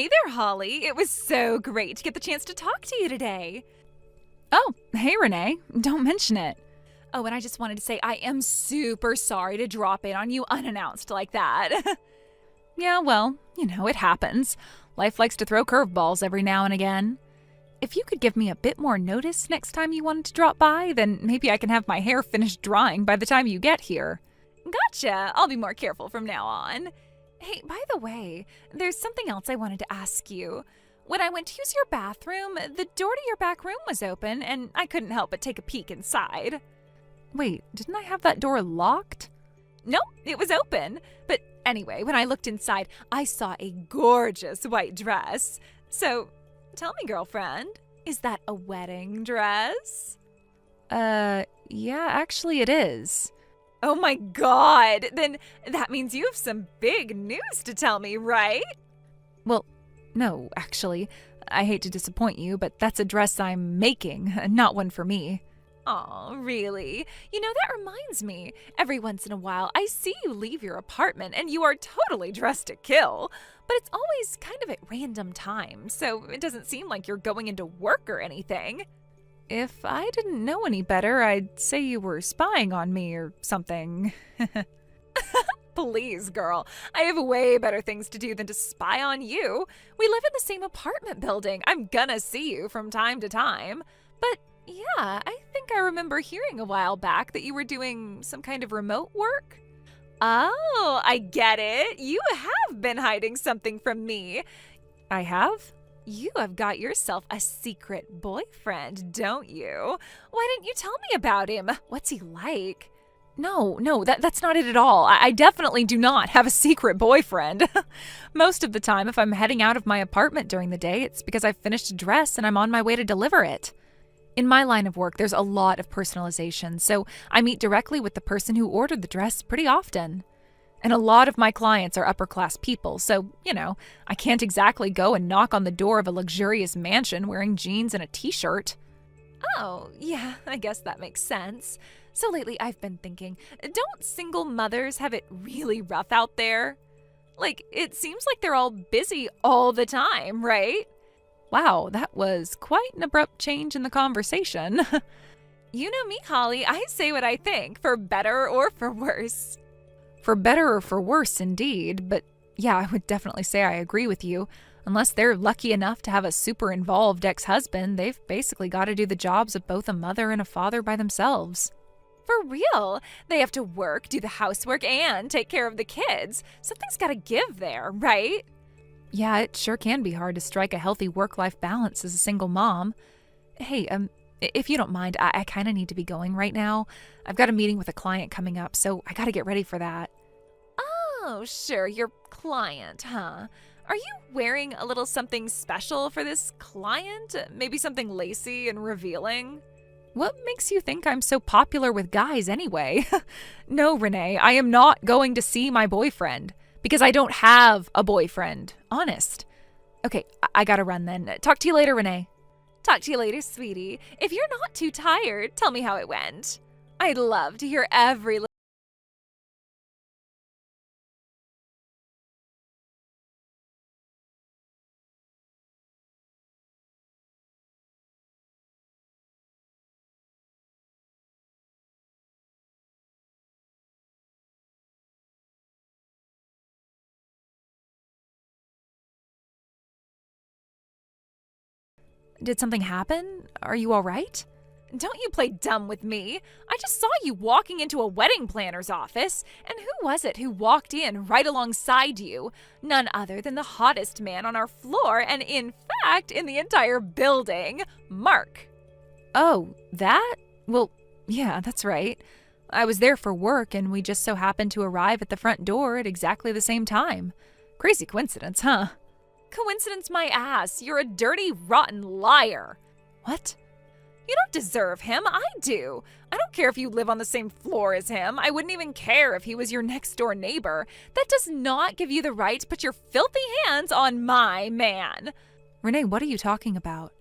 Hey there, Holly. It was so great to get the chance to talk to you today. Oh, hey Renee. Don't mention it. Oh, and I just wanted to say I am super sorry to drop in on you unannounced like that. Yeah, well, it happens. Life likes to throw curveballs every now and again. If you could give me a bit more notice next time you wanted to drop by, then maybe I can have my hair finished drying by the time you get here. Gotcha. I'll be more careful from now on. Hey, by the way, there's something else I wanted to ask you. When I went to use your bathroom, the door to your back room was open, and I couldn't help but take a peek inside. Wait, didn't I have that door locked? Nope, it was open. But anyway, when I looked inside, I saw a gorgeous white dress. So, tell me, girlfriend, is that a wedding dress? Yeah, actually it is. Oh my god! Then that means you have some big news to tell me, right? Well, no, actually. I hate to disappoint you, but that's a dress I'm making, not one for me. Aw, really? That reminds me. Every once in a while, I see you leave your apartment and you are totally dressed to kill. But it's always kind of at random times, so it doesn't seem like you're going into work or anything. If I didn't know any better, I'd say you were spying on me or something. Please, girl. I have way better things to do than to spy on you. We live in the same apartment building. I'm gonna see you from time to time. But yeah, I think I remember hearing a while back that you were doing some kind of remote work. Oh, I get it. You have been hiding something from me. I have? You have got yourself a secret boyfriend, don't you? Why didn't you tell me about him? What's he like? No, that's not it at all. I definitely do not have a secret boyfriend. Most of the time, if I'm heading out of my apartment during the day, it's because I've finished a dress and I'm on my way to deliver it. In my line of work, there's a lot of personalization, so I meet directly with the person who ordered the dress pretty often. And a lot of my clients are upper-class people, so, I can't exactly go and knock on the door of a luxurious mansion wearing jeans and a t-shirt. Oh, yeah, I guess that makes sense. So lately I've been thinking, don't single mothers have it really rough out there? Like, it seems like they're all busy all the time, right? Wow, that was quite an abrupt change in the conversation. You know me, Holly. I say what I think, for better or for worse. For better or for worse, indeed. But yeah, I would definitely say I agree with you. Unless they're lucky enough to have a super involved ex-husband, they've basically got to do the jobs of both a mother and a father by themselves. For real. They have to work, do the housework, and take care of the kids. Something's got to give there, right? Yeah, it sure can be hard to strike a healthy work-life balance as a single mom. Hey, if you don't mind, I kind of need to be going right now. I've got a meeting with a client coming up, so I got to get ready for that. Oh, sure, your client, huh? Are you wearing a little something special for this client? Maybe something lacy and revealing? What makes you think I'm so popular with guys anyway? No, Renee, I am not going to see my boyfriend. Because I don't have a boyfriend. Honest. Okay, I gotta run then. Talk to you later, Renee. Talk to you later, sweetie. If you're not too tired, tell me how it went. I'd love to hear every little. Did something happen? Are you all right? Don't you play dumb with me. I just saw you walking into a wedding planner's office. And who was it who walked in right alongside you? None other than the hottest man on our floor and, in fact, in the entire building, Mark. Oh, that? Well, yeah, that's right. I was there for work and we just so happened to arrive at the front door at exactly the same time. Crazy coincidence, huh? Coincidence my ass. You're a dirty, rotten liar. What? You don't deserve him. I do. I don't care if you live on the same floor as him. I wouldn't even care if he was your next door neighbor. That does not give you the right to put your filthy hands on my man. Renee, what are you talking about?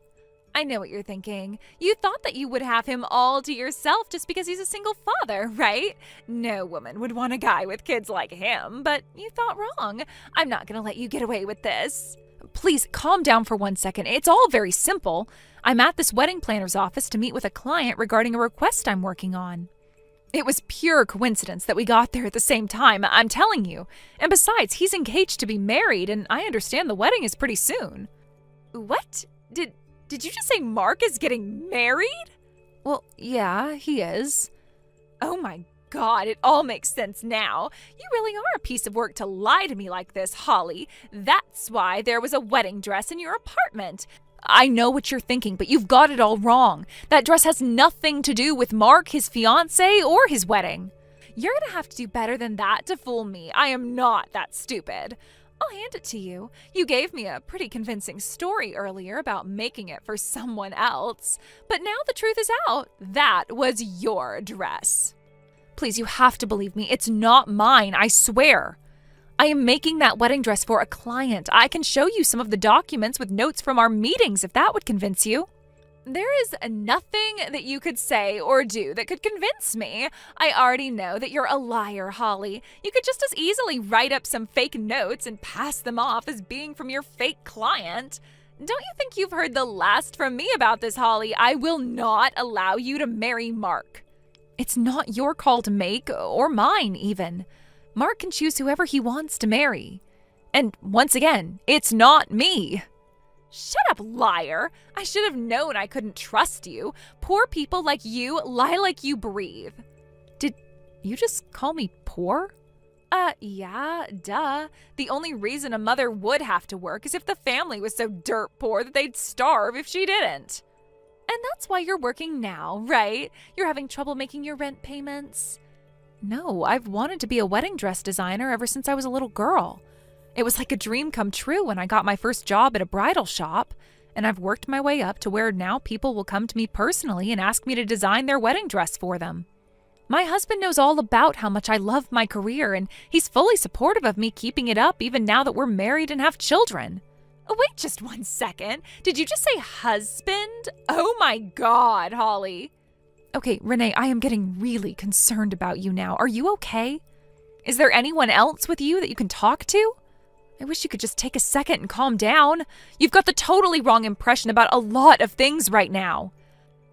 I know what you're thinking. You thought that you would have him all to yourself just because he's a single father, right? No woman would want a guy with kids like him, but you thought wrong. I'm not going to let you get away with this. please calm down for 1 second. It's all very simple. I'm at this wedding planner's office to meet with a client regarding a request I'm working on. It was pure coincidence that we got there at the same time, I'm telling you. And besides, he's engaged to be married, and I understand the wedding is pretty soon. What? Did you just say Mark is getting married? Well, yeah, he is. Oh my God, it all makes sense now. You really are a piece of work to lie to me like this, Holly. That's why there was a wedding dress in your apartment. I know what you're thinking, but you've got it all wrong. That dress has nothing to do with Mark, his fiancé, or his wedding. You're gonna have to do better than that to fool me. I am not that stupid. I'll hand it to you. You gave me a pretty convincing story earlier about making it for someone else. But now the truth is out. That was your dress. Please, you have to believe me. It's not mine, I swear. I am making that wedding dress for a client. I can show you some of the documents with notes from our meetings if that would convince you. There is nothing that you could say or do that could convince me. I already know that you're a liar, Holly. You could just as easily write up some fake notes and pass them off as being from your fake client. Don't you think you've heard the last from me about this, Holly? I will not allow you to marry Mark. It's not your call to make, or mine even. Mark can choose whoever he wants to marry. And once again, it's not me. Shut up, liar. I should have known I couldn't trust you. Poor people like you lie like you breathe. Did you just call me poor? Yeah, duh. The only reason a mother would have to work is if the family was so dirt poor that they'd starve if she didn't. And that's why you're working now, right? You're having trouble making your rent payments? No, I've wanted to be a wedding dress designer ever since I was a little girl. It was like a dream come true when I got my first job at a bridal shop, and I've worked my way up to where now people will come to me personally and ask me to design their wedding dress for them. My husband knows all about how much I love my career, and he's fully supportive of me keeping it up even now that we're married and have children. Oh, wait just 1 second. Did you just say husband? Oh my God, Holly. Okay, Renee, I am getting really concerned about you now. Are you okay? Is there anyone else with you that you can talk to? I wish you could just take a second and calm down. You've got the totally wrong impression about a lot of things right now.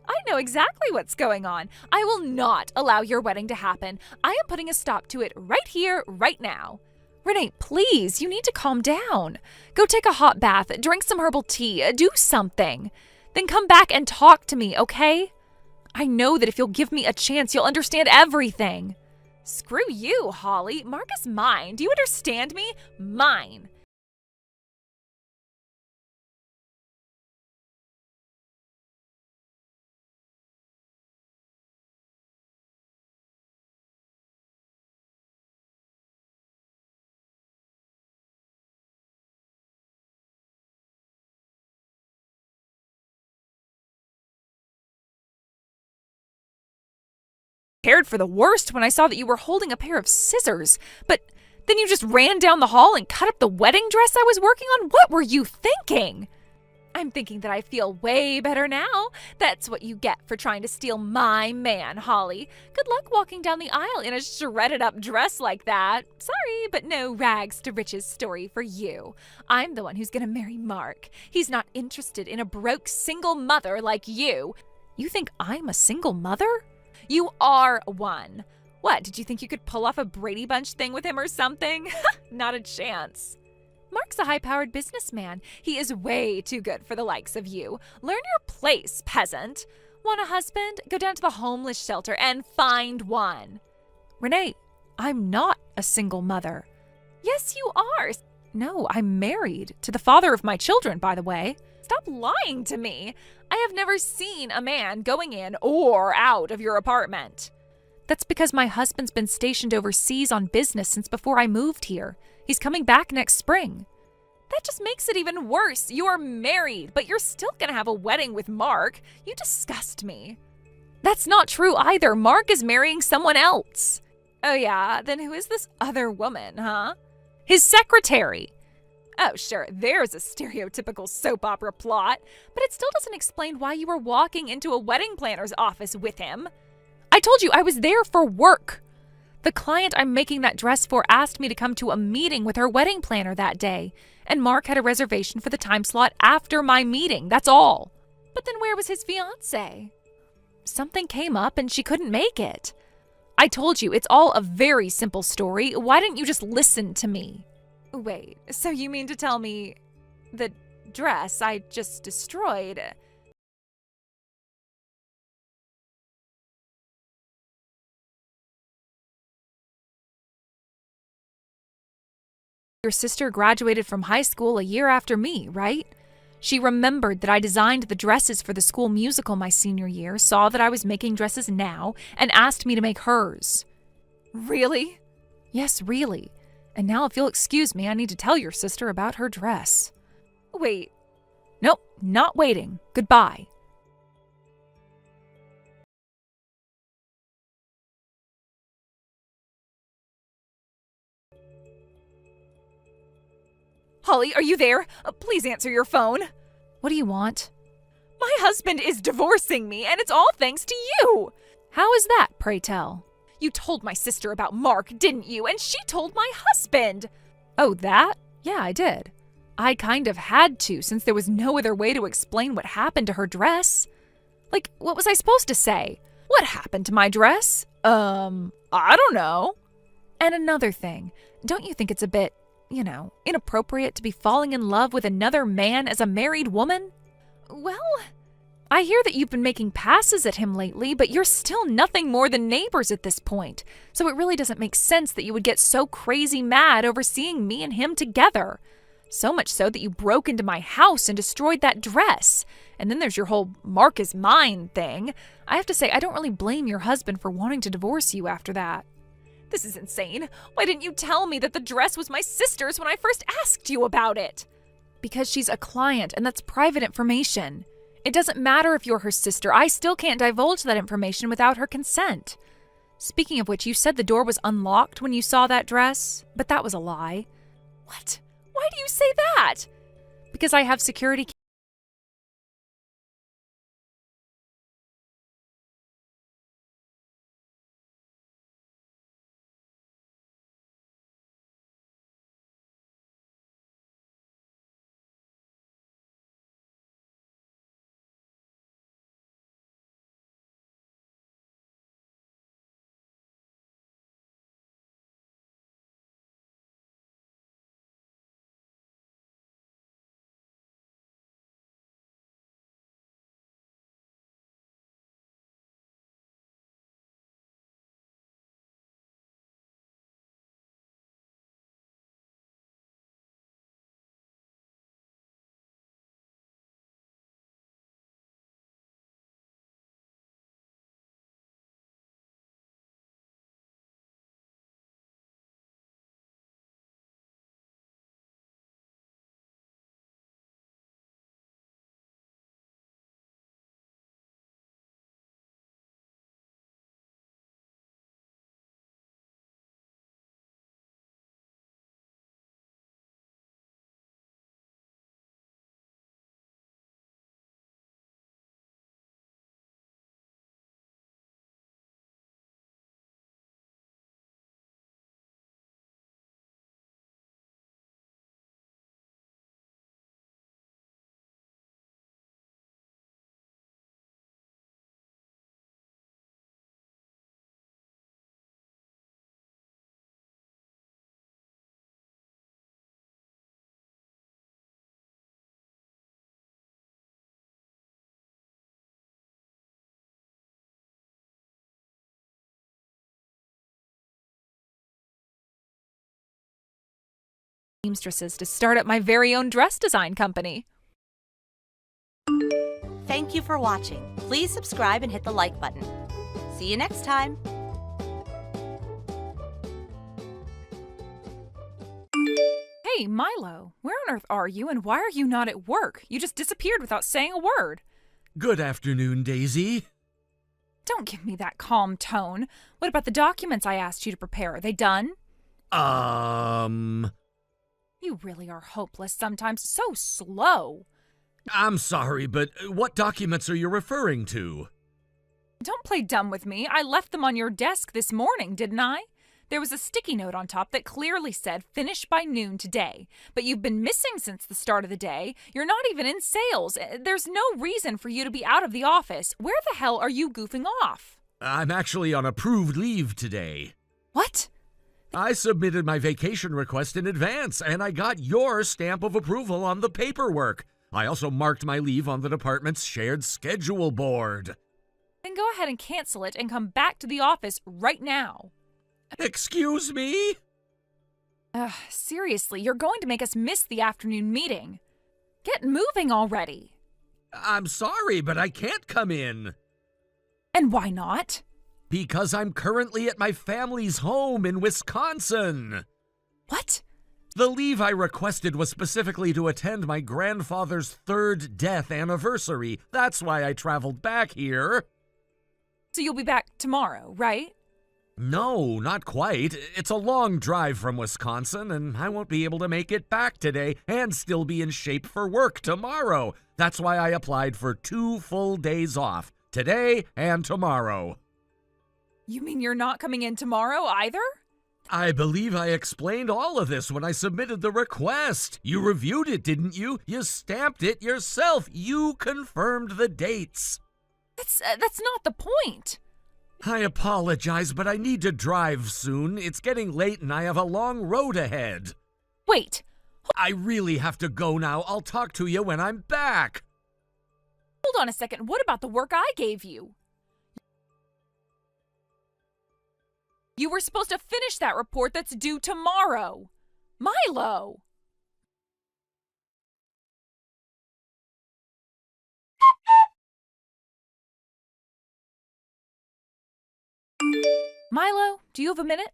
I know exactly what's going on. I will not allow your wedding to happen. I am putting a stop to it right here, right now. Renee, please, you need to calm down. Go take a hot bath, drink some herbal tea, do something. Then come back and talk to me, okay? I know that if you'll give me a chance, you'll understand everything. Screw you, Holly. Mark is mine. Do you understand me? Mine. Prepared for the worst when I saw that you were holding a pair of scissors, but then you just ran down the hall and cut up the wedding dress I was working on? What were you thinking? I'm thinking that I feel way better now. That's what you get for trying to steal my man, Holly. Good luck walking down the aisle in a shredded up dress like that. Sorry, but no rags to riches story for you. I'm the one who's gonna marry Mark. He's not interested in a broke single mother like you. You think I'm a single mother? You are one. What, did you think you could pull off a Brady Bunch thing with him or something? Not a chance. Mark's a high-powered businessman. He is way too good for the likes of you. Learn your place, peasant. Want a husband? Go down to the homeless shelter and find one. Renee, I'm not a single mother. Yes, you are. No, I'm married to the father of my children, by the way. Stop lying to me. I have never seen a man going in or out of your apartment. That's because my husband's been stationed overseas on business since before I moved here. He's coming back next spring. That just makes it even worse. You're married, but you're still gonna have a wedding with Mark. You disgust me. That's not true either. Mark is marrying someone else. Oh yeah? Then who is this other woman, huh? His secretary. Oh, sure, there's a stereotypical soap opera plot, but it still doesn't explain why you were walking into a wedding planner's office with him. I told you I was there for work. The client I'm making that dress for asked me to come to a meeting with her wedding planner that day, and Mark had a reservation for the time slot after my meeting. That's all. But then where was his fiancée? Something came up and she couldn't make it. I told you, it's all a very simple story. Why didn't you just listen to me? Wait, so you mean to tell me the dress I just destroyed? Your sister graduated from high school a year after me, right? She remembered that I designed the dresses for the school musical my senior year, saw that I was making dresses now, and asked me to make hers. Really? Yes, really. And now if you'll excuse me, I need to tell your sister about her dress. Wait. Nope, not waiting. Goodbye. Holly, are you there? Please answer your phone. What do you want? My husband is divorcing me, and it's all thanks to you. How is that, pray tell? You told my sister about Mark, didn't you? And she told my husband. Oh, that? Yeah, I did. I kind of had to, since there was no other way to explain what happened to her dress. Like, what was I supposed to say? What happened to my dress? I don't know. And another thing, don't you think it's a bit, inappropriate to be falling in love with another man as a married woman? Well, I hear that you've been making passes at him lately, but you're still nothing more than neighbors at this point. So it really doesn't make sense that you would get so crazy mad over seeing me and him together. So much so that you broke into my house and destroyed that dress. And then there's your whole Mark is mine thing. I have to say, I don't really blame your husband for wanting to divorce you after that. This is insane. Why didn't you tell me that the dress was my sister's when I first asked you about it? Because she's a client, and that's private information. It doesn't matter if you're her sister. I still can't divulge that information without her consent. Speaking of which, you said the door was unlocked when you saw that dress, but that was a lie. What? Why do you say that? Because I have security seamstresses to start up my very own dress design company. Thank you for watching. Please subscribe and hit the like button. See you next time. Hey, Milo, where on earth are you and why are you not at work? You just disappeared without saying a word. Good afternoon, Daisy. Don't give me that calm tone. What about the documents I asked you to prepare? Are they done? You really are hopeless sometimes. So slow. I'm sorry, but what documents are you referring to? Don't play dumb with me. I left them on your desk this morning, didn't I? There was a sticky note on top that clearly said finish by noon today, but you've been missing since the start of the day. You're not even in sales. There's no reason for you to be out of the office. Where the hell are you goofing off? I'm actually on approved leave today. What? I submitted my vacation request in advance, and I got your stamp of approval on the paperwork. I also marked my leave on the department's shared schedule board. Then go ahead and cancel it and come back to the office right now. Excuse me? Seriously, you're going to make us miss the afternoon meeting. Get moving already. I'm sorry, but I can't come in. And why not? Because I'm currently at my family's home in Wisconsin. What? The leave I requested was specifically to attend my grandfather's 3rd death anniversary. That's why I traveled back here. So you'll be back tomorrow, right? No, not quite. It's a long drive from Wisconsin, and I won't be able to make it back today and still be in shape for work tomorrow. That's why I applied for 2 full days off, today and tomorrow. You mean you're not coming in tomorrow either? I believe I explained all of this when I submitted the request. You reviewed it, didn't you? You stamped it yourself. You confirmed the dates. That's not the point. I apologize, but I need to drive soon. It's getting late and I have a long road ahead. Wait. I really have to go now. I'll talk to you when I'm back. Hold on a second. What about the work I gave you? You were supposed to finish that report that's due tomorrow. Milo! Milo, do you have a minute?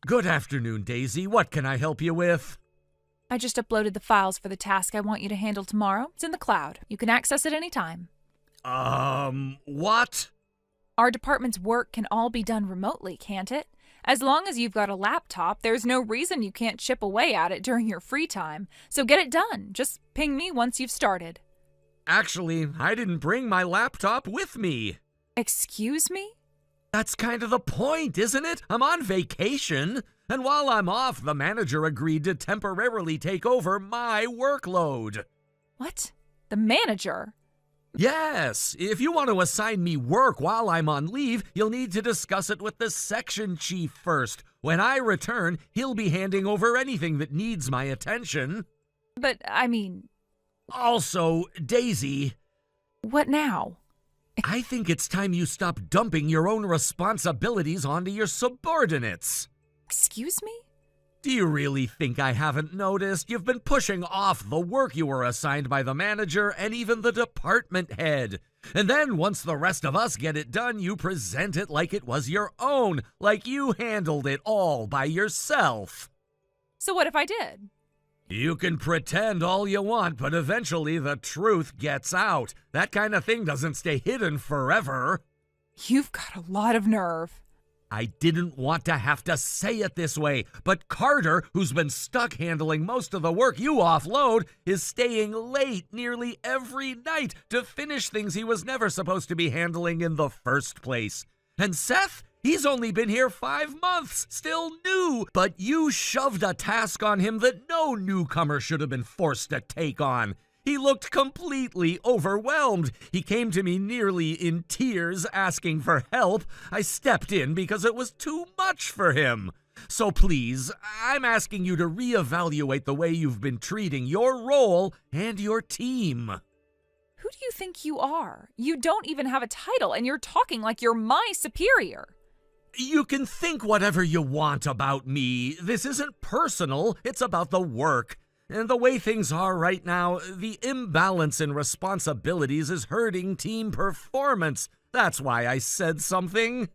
Good afternoon, Daisy. What can I help you with? I just uploaded the files for the task I want you to handle tomorrow. It's in the cloud. You can access it anytime. What? Our department's work can all be done remotely, can't it? As long as you've got a laptop, there's no reason you can't chip away at it during your free time. So get it done. Just ping me once you've started. Actually, I didn't bring my laptop with me. Excuse me? That's kind of the point, isn't it? I'm on vacation, and while I'm off, the manager agreed to temporarily take over my workload. What? The manager? Yes, if you want to assign me work while I'm on leave, you'll need to discuss it with the section chief first. When I return, he'll be handing over anything that needs my attention. But, I mean... Also, Daisy... What now? I think it's time you stop dumping your own responsibilities onto your subordinates. Excuse me? Do you really think I haven't noticed? You've been pushing off the work you were assigned by the manager and even the department head. And then once the rest of us get it done, you present it like it was your own, like you handled it all by yourself. So what if I did? You can pretend all you want, but eventually the truth gets out. That kind of thing doesn't stay hidden forever. You've got a lot of nerve. I didn't want to have to say it this way, but Carter, who's been stuck handling most of the work you offload, is staying late nearly every night to finish things he was never supposed to be handling in the first place. And Seth? He's only been here 5 months, still new, but you shoved a task on him that no newcomer should have been forced to take on. He looked completely overwhelmed. He came to me nearly in tears asking for help. I stepped in because it was too much for him. So please, I'm asking you to reevaluate the way you've been treating your role and your team. Who do you think you are? You don't even have a title, and you're talking like you're my superior. You can think whatever you want about me. This isn't personal. It's about the work. And the way things are right now, the imbalance in responsibilities is hurting team performance. That's why I said something.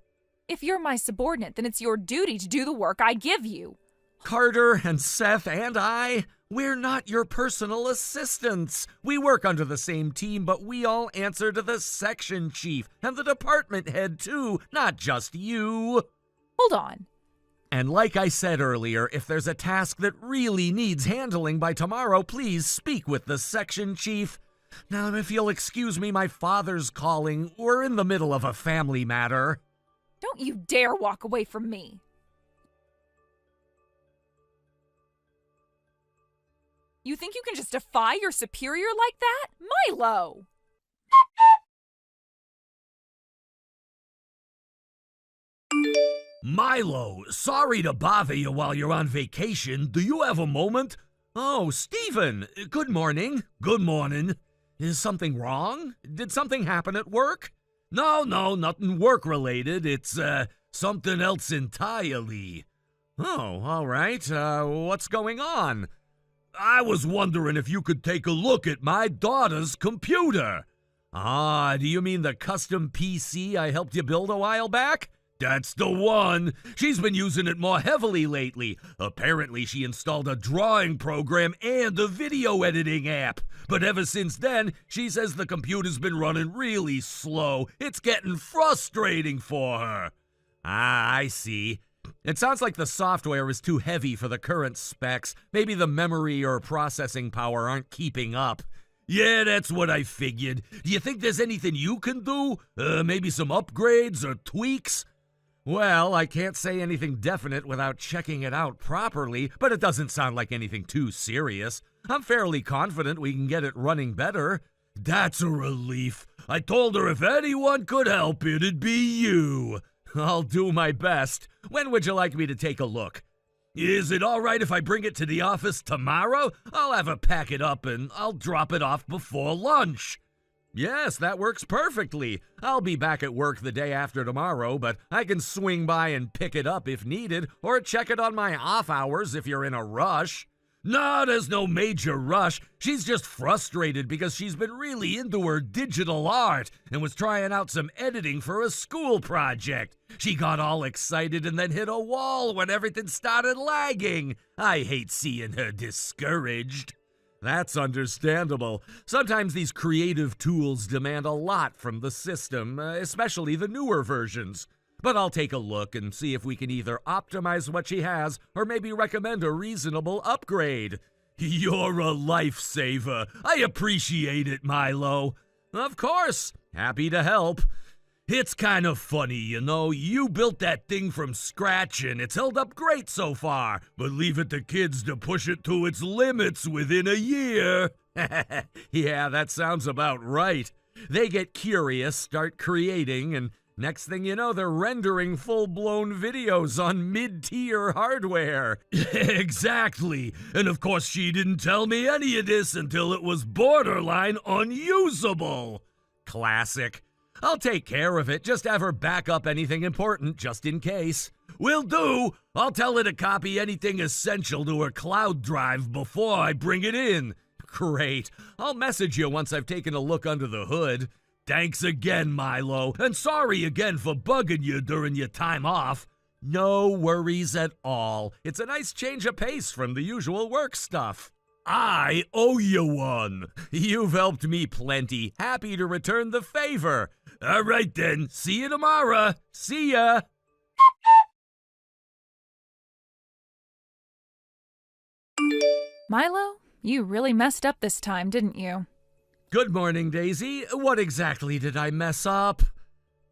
If you're my subordinate, then it's your duty to do the work I give you. Carter and Seth and I, we're not your personal assistants. We work under the same team, but we all answer to the section chief and the department head too, not just you. Hold on. And like I said earlier, if there's a task that really needs handling by tomorrow, please speak with the section chief. Now, if you'll excuse me, my father's calling. We're in the middle of a family matter. Don't you dare walk away from me. You think you can just defy your superior like that? Milo! Milo, sorry to bother you while you're on vacation. Do you have a moment? Oh, Stephen, good morning. Good morning. Is something wrong? Did something happen at work? No, nothing work-related. It's, something else entirely. Oh, all right. What's going on? I was wondering if you could take a look at my daughter's computer. Ah, do you mean the custom PC I helped you build a while back? That's the one. She's been using it more heavily lately. Apparently, she installed a drawing program and a video editing app. But ever since then, she says the computer's been running really slow. It's getting frustrating for her. Ah, I see. It sounds like the software is too heavy for the current specs. Maybe the memory or processing power aren't keeping up. Yeah, that's what I figured. Do you think there's anything you can do? Maybe some upgrades or tweaks? Well, I can't say anything definite without checking it out properly, but it doesn't sound like anything too serious. I'm fairly confident we can get it running better. That's a relief. I told her if anyone could help, it'd be you. I'll do my best. When would you like me to take a look? Is it all right if I bring it to the office tomorrow? I'll have her pack it up and I'll drop it off before lunch. Yes, that works perfectly. I'll be back at work the day after tomorrow, but I can swing by and pick it up if needed, or check it on my off hours if you're in a rush. No, there's no major rush. She's just frustrated because she's been really into her digital art and was trying out some editing for a school project. She got all excited and then hit a wall when everything started lagging. I hate seeing her discouraged. That's understandable. Sometimes these creative tools demand a lot from the system, especially the newer versions. But I'll take a look and see if we can either optimize what she has or maybe recommend a reasonable upgrade. You're a lifesaver. I appreciate it, Milo. Of course. Happy to help. It's kind of funny, you know. You built that thing from scratch and it's held up great so far, but leave it to kids to push it to its limits within a year. Yeah, that sounds about right. They get curious, start creating, and next thing you know, they're rendering full-blown videos on mid-tier hardware. Exactly. And of course, she didn't tell me any of this until it was borderline unusable. Classic. I'll take care of it. Just have her back up anything important, just in case. Will do. I'll tell her to copy anything essential to her cloud drive before I bring it in. Great. I'll message you once I've taken a look under the hood. Thanks again, Milo, and sorry again for bugging you during your time off. No worries at all. It's a nice change of pace from the usual work stuff. I owe you one. You've helped me plenty. Happy to return the favor. All right then. See you tomorrow. See ya. Milo, you really messed up this time, didn't you? Good morning, Daisy. What exactly did I mess up?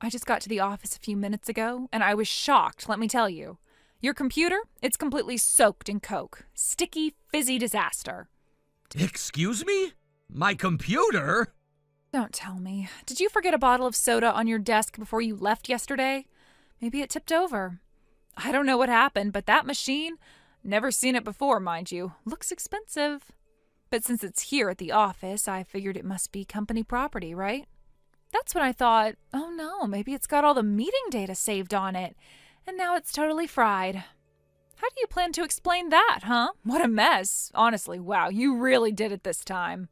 I just got to the office a few minutes ago, and I was shocked, let me tell you. Your computer, it's completely soaked in Coke. Sticky, fizzy disaster. Excuse me? My computer? Don't tell me. Did you forget a bottle of soda on your desk before you left yesterday? Maybe it tipped over. I don't know what happened, but that machine, never seen it before, mind you, looks expensive. But since it's here at the office, I figured it must be company property, right? That's when I thought, oh no, maybe it's got all the meeting data saved on it, and now it's totally fried. How do you plan to explain that, huh? What a mess. Honestly, wow, you really did it this time.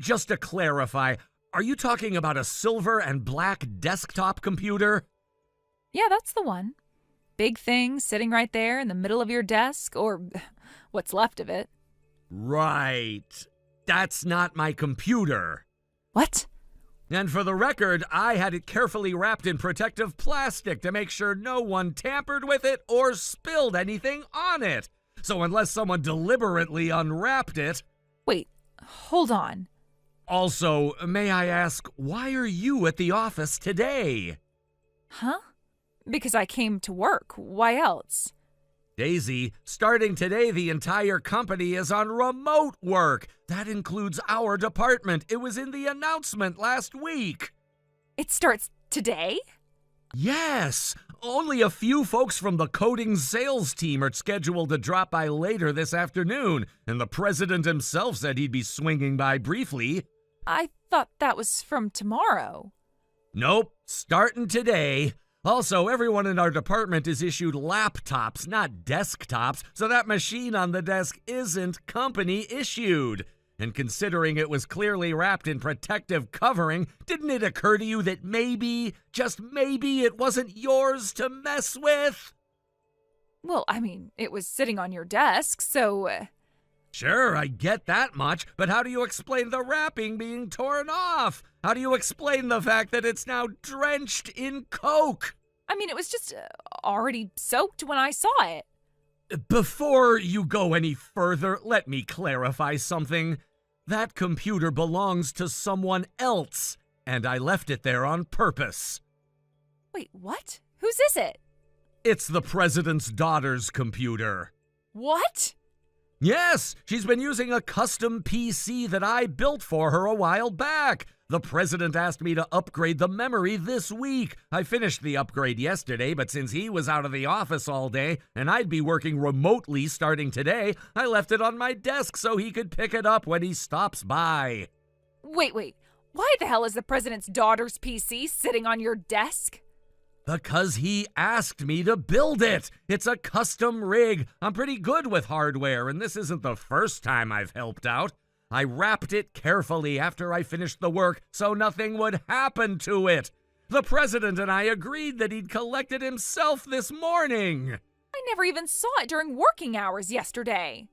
Just to clarify, are you talking about a silver and black desktop computer? Yeah, that's the one. Big thing sitting right there in the middle of your desk, or what's left of it. Right. That's not my computer. What? And for the record, I had it carefully wrapped in protective plastic to make sure no one tampered with it or spilled anything on it. So unless someone deliberately unwrapped it... Wait, hold on. Also, may I ask, why are you at the office today? Huh? Because I came to work. Why else? Daisy, starting today, the entire company is on remote work. That includes our department. It was in the announcement last week. It starts today? Yes. Only a few folks from the coding sales team are scheduled to drop by later this afternoon, and the president himself said he'd be swinging by briefly. I thought that was from tomorrow. Nope, starting today. Also, everyone in our department is issued laptops, not desktops, so that machine on the desk isn't company issued. And considering it was clearly wrapped in protective covering, didn't it occur to you that maybe, just maybe, it wasn't yours to mess with? Well, I mean, it was sitting on your desk, so... Sure, I get that much, but how do you explain the wrapping being torn off? How do you explain the fact that it's now drenched in Coke? I mean, it was just already soaked when I saw it. Before you go any further, let me clarify something. That computer belongs to someone else, and I left it there on purpose. Wait, what? Whose is it? It's the president's daughter's computer. What? Yes, she's been using a custom PC that I built for her a while back. The president asked me to upgrade the memory this week. I finished the upgrade yesterday, but since he was out of the office all day and I'd be working remotely starting today, I left it on my desk so he could pick it up when he stops by. Wait. Why the hell is the president's daughter's PC sitting on your desk? Because he asked me to build it. It's a custom rig. I'm pretty good with hardware, and this isn't the first time I've helped out. I wrapped it carefully after I finished the work so nothing would happen to it. The president and I agreed that he'd collect it himself this morning. I never even saw it during working hours yesterday.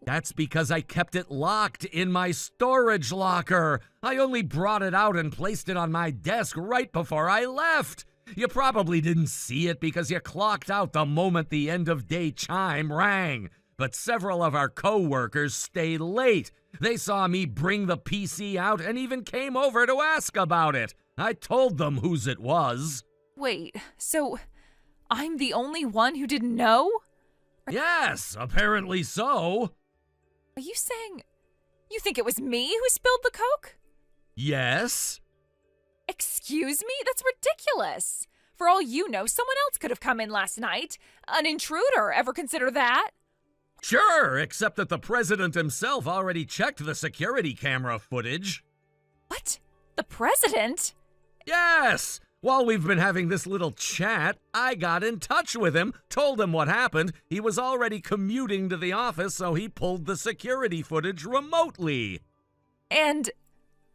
That's because I kept it locked in my storage locker. I only brought it out and placed it on my desk right before I left. You probably didn't see it because you clocked out the moment the end of day chime rang. But several of our co-workers stayed late. They saw me bring the PC out and even came over to ask about it. I told them whose it was. Wait, so I'm the only one who didn't know? Yes, apparently so. Are you saying you think it was me who spilled the Coke? Yes. Excuse me? That's ridiculous. For all you know, someone else could have come in last night. An intruder. Ever consider that? Sure, except that the president himself already checked the security camera footage. What? The president? Yes! While we've been having this little chat, I got in touch with him, told him what happened. He was already commuting to the office, so he pulled the security footage remotely. And...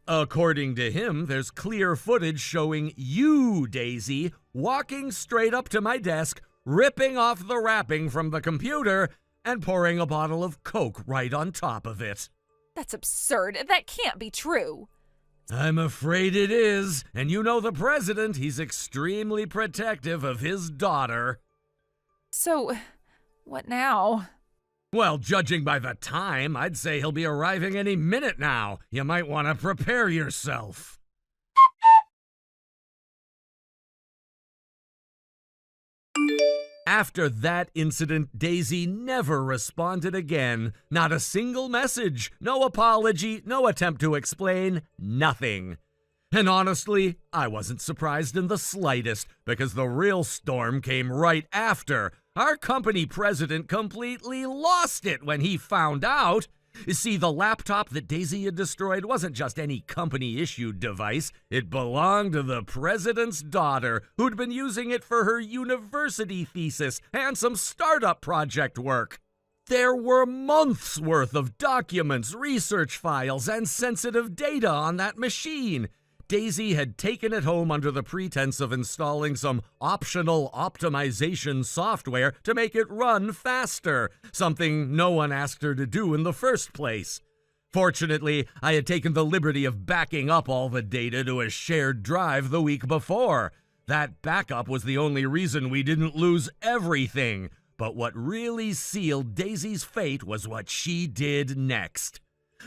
According to him, there's clear footage showing you, Daisy, walking straight up to my desk, ripping off the wrapping from the computer, and pouring a bottle of Coke right on top of it. That's absurd. That can't be true. I'm afraid it is. And you know the president, he's extremely protective of his daughter. So, what now? Well, judging by the time, I'd say he'll be arriving any minute now. You might want to prepare yourself. After that incident, Daisy never responded again. Not a single message, no apology, no attempt to explain, nothing. And honestly, I wasn't surprised in the slightest, because the real storm came right after. Our company president completely lost it when he found out. You see, the laptop that Daisy had destroyed wasn't just any company-issued device. It belonged to the president's daughter, who'd been using it for her university thesis and some startup project work. There were months' worth of documents, research files, and sensitive data on that machine. Daisy had taken it home under the pretense of installing some optional optimization software to make it run faster, something no one asked her to do in the first place. Fortunately, I had taken the liberty of backing up all the data to a shared drive the week before. That backup was the only reason we didn't lose everything. But what really sealed Daisy's fate was what she did next.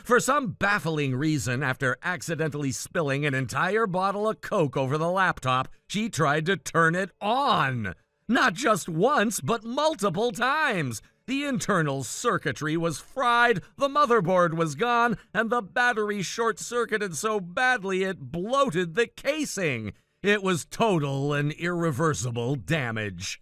For some baffling reason, after accidentally spilling an entire bottle of Coke over the laptop, she tried to turn it on. Not just once, but multiple times. The internal circuitry was fried, the motherboard was gone, and the battery short-circuited so badly it bloated the casing. It was total and irreversible damage.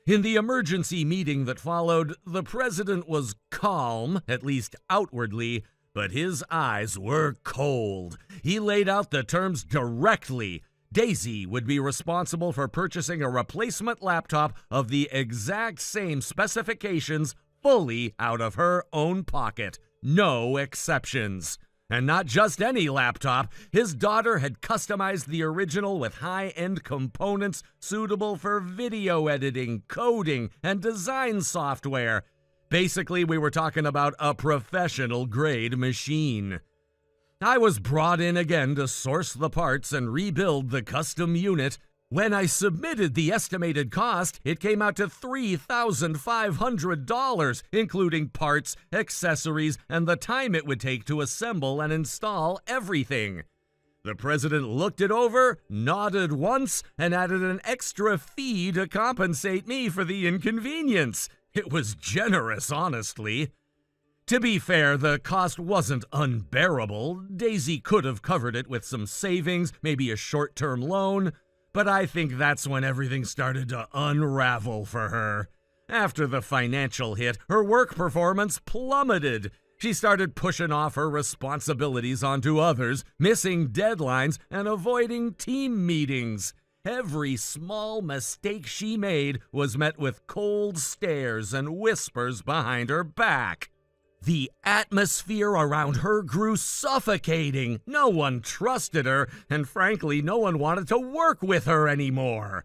In the emergency meeting that followed, the president was calm, at least outwardly, but his eyes were cold. He laid out the terms directly. Daisy would be responsible for purchasing a replacement laptop of the exact same specifications fully out of her own pocket. No exceptions. And not just any laptop. His daughter had customized the original with high-end components suitable for video editing, coding, and design software. Basically, we were talking about a professional-grade machine. I was brought in again to source the parts and rebuild the custom unit. When I submitted the estimated cost, it came out to $3,500, including parts, accessories, and the time it would take to assemble and install everything. The president looked it over, nodded once, and added an extra fee to compensate me for the inconvenience. It was generous, honestly. To be fair, the cost wasn't unbearable. Daisy could have covered it with some savings, maybe a short-term loan. But I think that's when everything started to unravel for her. After the financial hit, her work performance plummeted. She started pushing off her responsibilities onto others, missing deadlines, and avoiding team meetings. Every small mistake she made was met with cold stares and whispers behind her back. The atmosphere around her grew suffocating. No one trusted her, and frankly, no one wanted to work with her anymore.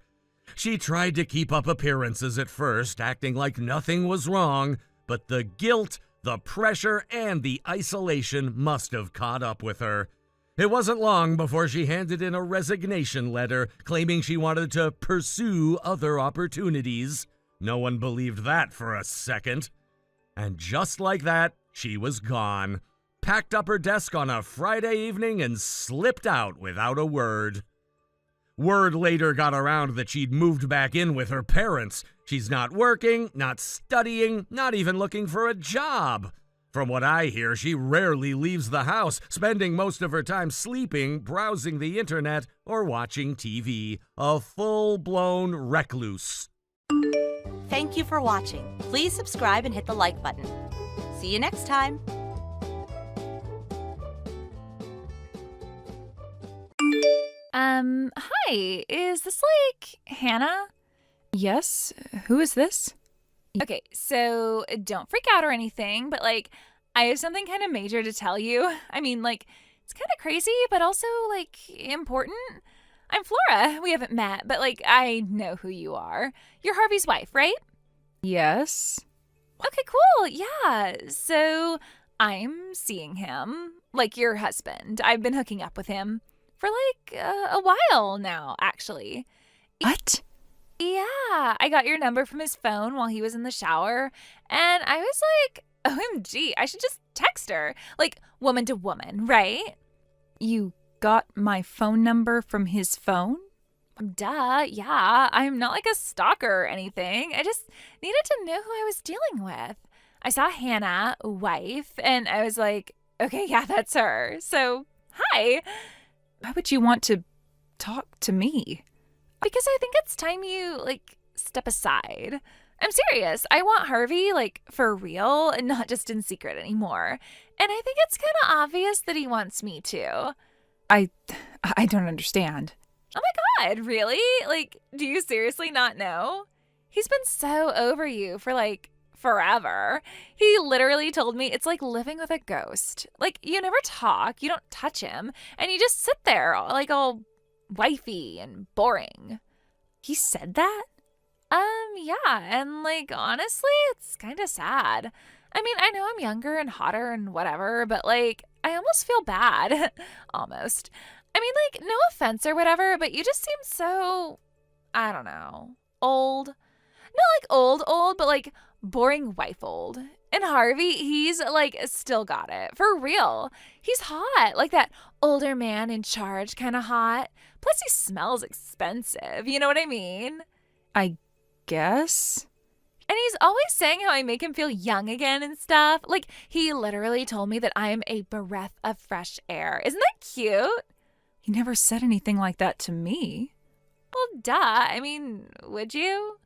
She tried to keep up appearances at first, acting like nothing was wrong, but the guilt, the pressure, and the isolation must have caught up with her. It wasn't long before she handed in a resignation letter, claiming she wanted to pursue other opportunities. No one believed that for a second. And just like that, she was gone, packed up her desk on a Friday evening and slipped out without a word. Word later got around that she'd moved back in with her parents. She's not working, not studying, not even looking for a job. From what I hear, she rarely leaves the house, spending most of her time sleeping, browsing the internet, or watching TV. A full-blown recluse. Thank you for watching. Please subscribe and hit the like button. See you next time. Hi, is this like Hannah? Yes, who is this? Okay, so don't freak out or anything, but like, I have something kind of major to tell you. I mean, like, it's kind of crazy, but also like important. I'm Flora. We haven't met, but like, I know who you are. You're Harvey's wife, right? Yes. Okay, cool. Yeah. So I'm seeing him, like your husband. I've been hooking up with him for like a while now, actually. What? Yeah, I got your number from his phone while he was in the shower, and I was like, OMG, I should just text her, like woman to woman, right? You got my phone number from his phone? Duh, yeah, I'm not like a stalker or anything. I just needed to know who I was dealing with. I saw Hannah, wife, and I was like, okay, yeah, that's her. So, hi. Why would you want to talk to me? Because I think it's time you, like, step aside. I'm serious. I want Harvey, like, for real and not just in secret anymore. And I think it's kind of obvious that he wants me to. I don't understand. Oh my God, really? Like, do you seriously not know? He's been so over you for, like, forever. He literally told me it's like living with a ghost. Like, you never talk, you don't touch him, and you just sit there, like, all wifey and boring. He said that? Yeah, and like, honestly, it's kind of sad. I mean, I know I'm younger and hotter and whatever, but like, I almost feel bad. Almost. I mean, like, no offense or whatever, but you just seem so, I don't know, old. Not like old, but like boring wife old. And Harvey, he's like still got it. For real. He's hot. Like that older man in charge kind of hot. Plus he smells expensive. You know what I mean? I guess. And he's always saying how I make him feel young again and stuff. Like, he literally told me that I'm a breath of fresh air. Isn't that cute? He never said anything like that to me. Well, duh. I mean, would you?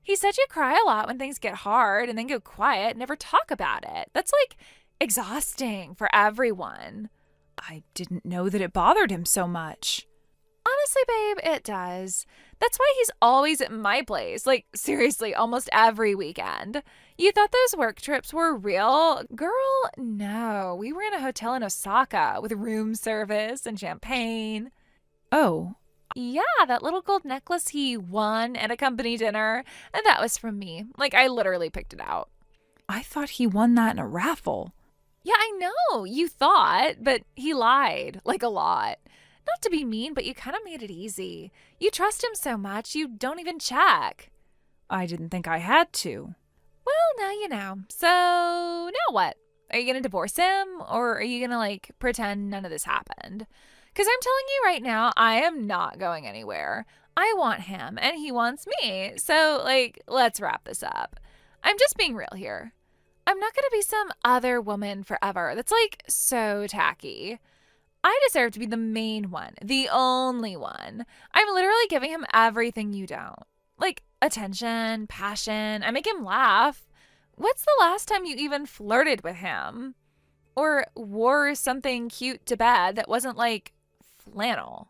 He said you cry a lot when things get hard and then go quiet, never talk about it. That's like exhausting for everyone. I didn't know that it bothered him so much. Honestly, babe, it does. That's why he's always at my place. Like, seriously, almost every weekend. You thought those work trips were real? Girl, no. We were in a hotel in Osaka with room service and champagne. Oh. Yeah, that little gold necklace he won at a company dinner. And that was from me. Like, I literally picked it out. I thought he won that in a raffle. Yeah, I know. You thought, but he lied. Like, a lot. Not to be mean, but you kind of made it easy. You trust him so much, you don't even check. I didn't think I had to. Well, now you know. So, now what? Are you going to divorce him? Or are you going to, pretend none of this happened? Because I'm telling you right now, I am not going anywhere. I want him, and he wants me. So, let's wrap this up. I'm just being real here. I'm not going to be some other woman forever. That's, so tacky. I deserve to be the main one, the only one. I'm literally giving him everything you don't. Like, attention, passion. I make him laugh. What's the last time you even flirted with him? Or wore something cute to bed that wasn't, flannel?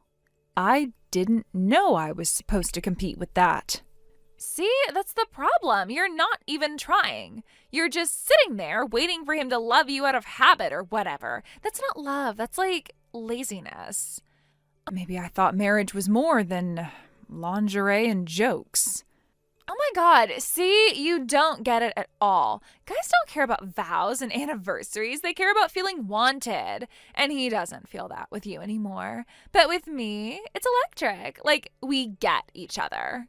I didn't know I was supposed to compete with that. See, that's the problem. You're not even trying. You're just sitting there waiting for him to love you out of habit or whatever. That's not love. That's laziness. Maybe I thought marriage was more than lingerie and jokes. Oh my God. See, you don't get it at all. Guys don't care about vows and anniversaries. They care about feeling wanted. And he doesn't feel that with you anymore. But with me, it's electric. We get each other.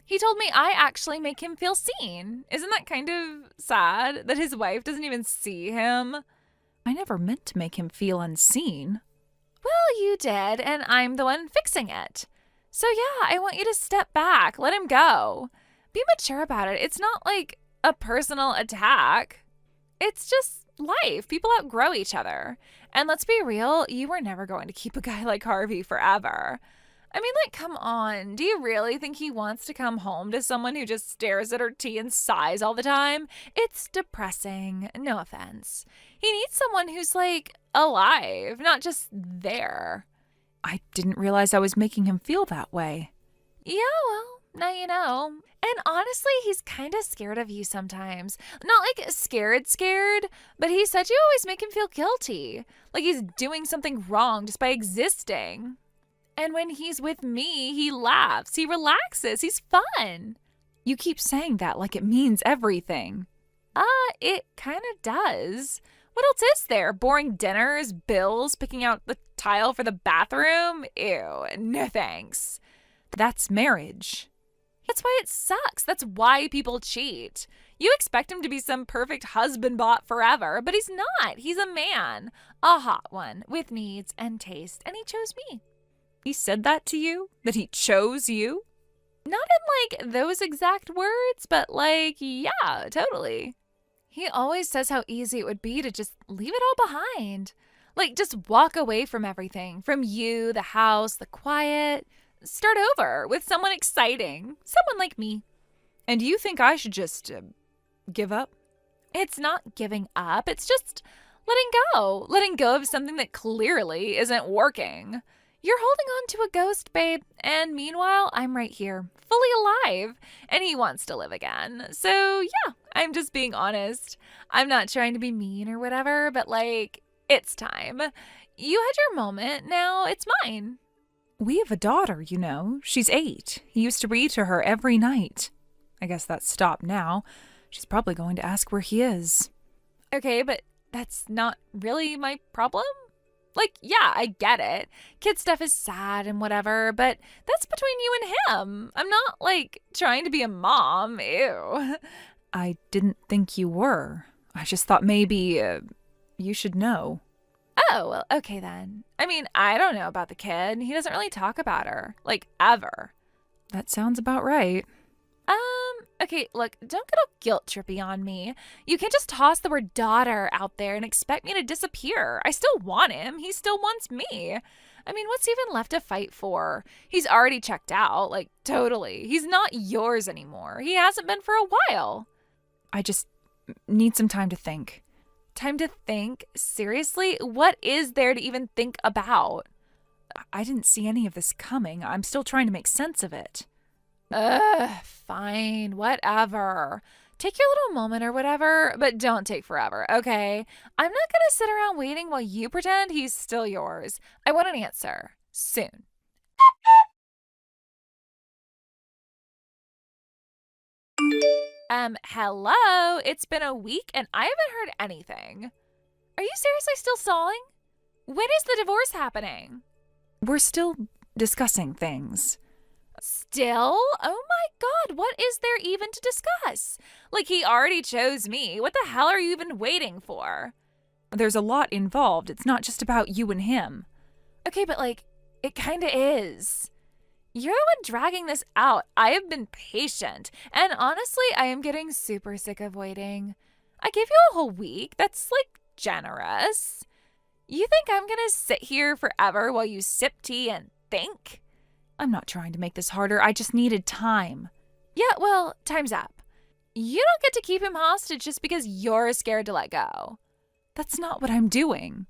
He told me I actually make him feel seen. Isn't that kind of sad that his wife doesn't even see him? I never meant to make him feel unseen. Well, you did, and I'm the one fixing it. So yeah, I want you to step back. Let him go. Be mature about it. It's not a personal attack. It's just life. People outgrow each other. And let's be real, you were never going to keep a guy like Harvey forever. I mean, come on. Do you really think he wants to come home to someone who just stares at her tea and sighs all the time? It's depressing. No offense. He needs someone who's, alive, not just there. I didn't realize I was making him feel that way. Yeah, well, now you know. And honestly, he's kind of scared of you sometimes. Not scared, but he said you always make him feel guilty. Like he's doing something wrong just by existing. And when he's with me, he laughs, he relaxes, he's fun. You keep saying that like it means everything. It kind of does. What else is there? Boring dinners, bills, picking out the tile for the bathroom? Ew, no thanks. That's marriage. That's why it sucks. That's why people cheat. You expect him to be some perfect husband bot forever, but he's not. He's a man, a hot one with needs and taste, and he chose me. He said that to you? That he chose you? Not in those exact words, but yeah, totally. He always says how easy it would be to just leave it all behind. Just walk away from everything, from you, the house, the quiet. Start over with someone exciting, someone like me. And you think I should just give up? It's not giving up. It's just letting go of something that clearly isn't working. You're holding on to a ghost, babe, and meanwhile, I'm right here, fully alive, and he wants to live again. So, yeah, I'm just being honest. I'm not trying to be mean or whatever, but, it's time. You had your moment, now it's mine. We have a daughter, you know. She's 8. He used to read to her every night. I guess that's stopped now. She's probably going to ask where he is. Okay, but that's not really my problem. Yeah, I get it. Kid stuff is sad and whatever, but that's between you and him. I'm not, trying to be a mom. Ew. I didn't think you were. I just thought maybe you should know. Oh, well, okay then. I mean, I don't know about the kid. He doesn't really talk about her, ever. That sounds about right. Okay, look, don't get all guilt trippy on me. You can't just toss the word daughter out there and expect me to disappear. I still want him. He still wants me. I mean, what's even left to fight for? He's already checked out, like, totally. He's not yours anymore. He hasn't been for a while. I just need some time to think. Time to think? Seriously? What is there to even think about? I didn't see any of this coming. I'm still trying to make sense of it. Fine, whatever. Take your little moment or whatever, but don't take forever, okay? I'm not gonna sit around waiting while you pretend he's still yours. I want an answer. Soon. Hello? It's been a week and I haven't heard anything. Are you seriously still stalling? When is the divorce happening? We're still discussing things. Still? Oh my God, what is there even to discuss? Like, he already chose me. What the hell are you even waiting for? There's a lot involved. It's not just about you and him. Okay, but like, it kinda is. You're the one dragging this out. I have been patient. And honestly, I am getting super sick of waiting. I gave you a whole week. That's like generous. You think I'm gonna sit here forever while you sip tea and think? I'm not trying to make this harder. I just needed time. Yeah, well, time's up. You don't get to keep him hostage just because you're scared to let go. That's not what I'm doing.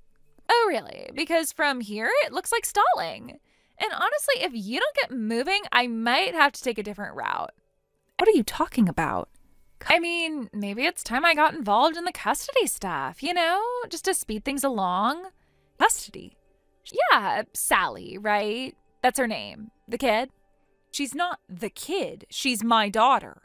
Oh, really? Because from here, it looks like stalling. And honestly, if you don't get moving, I might have to take a different route. What are you talking about? I mean, maybe it's time I got involved in the custody stuff, you know, just to speed things along. Custody? Yeah, Sally, right? That's her name. The kid? She's not the kid. She's my daughter.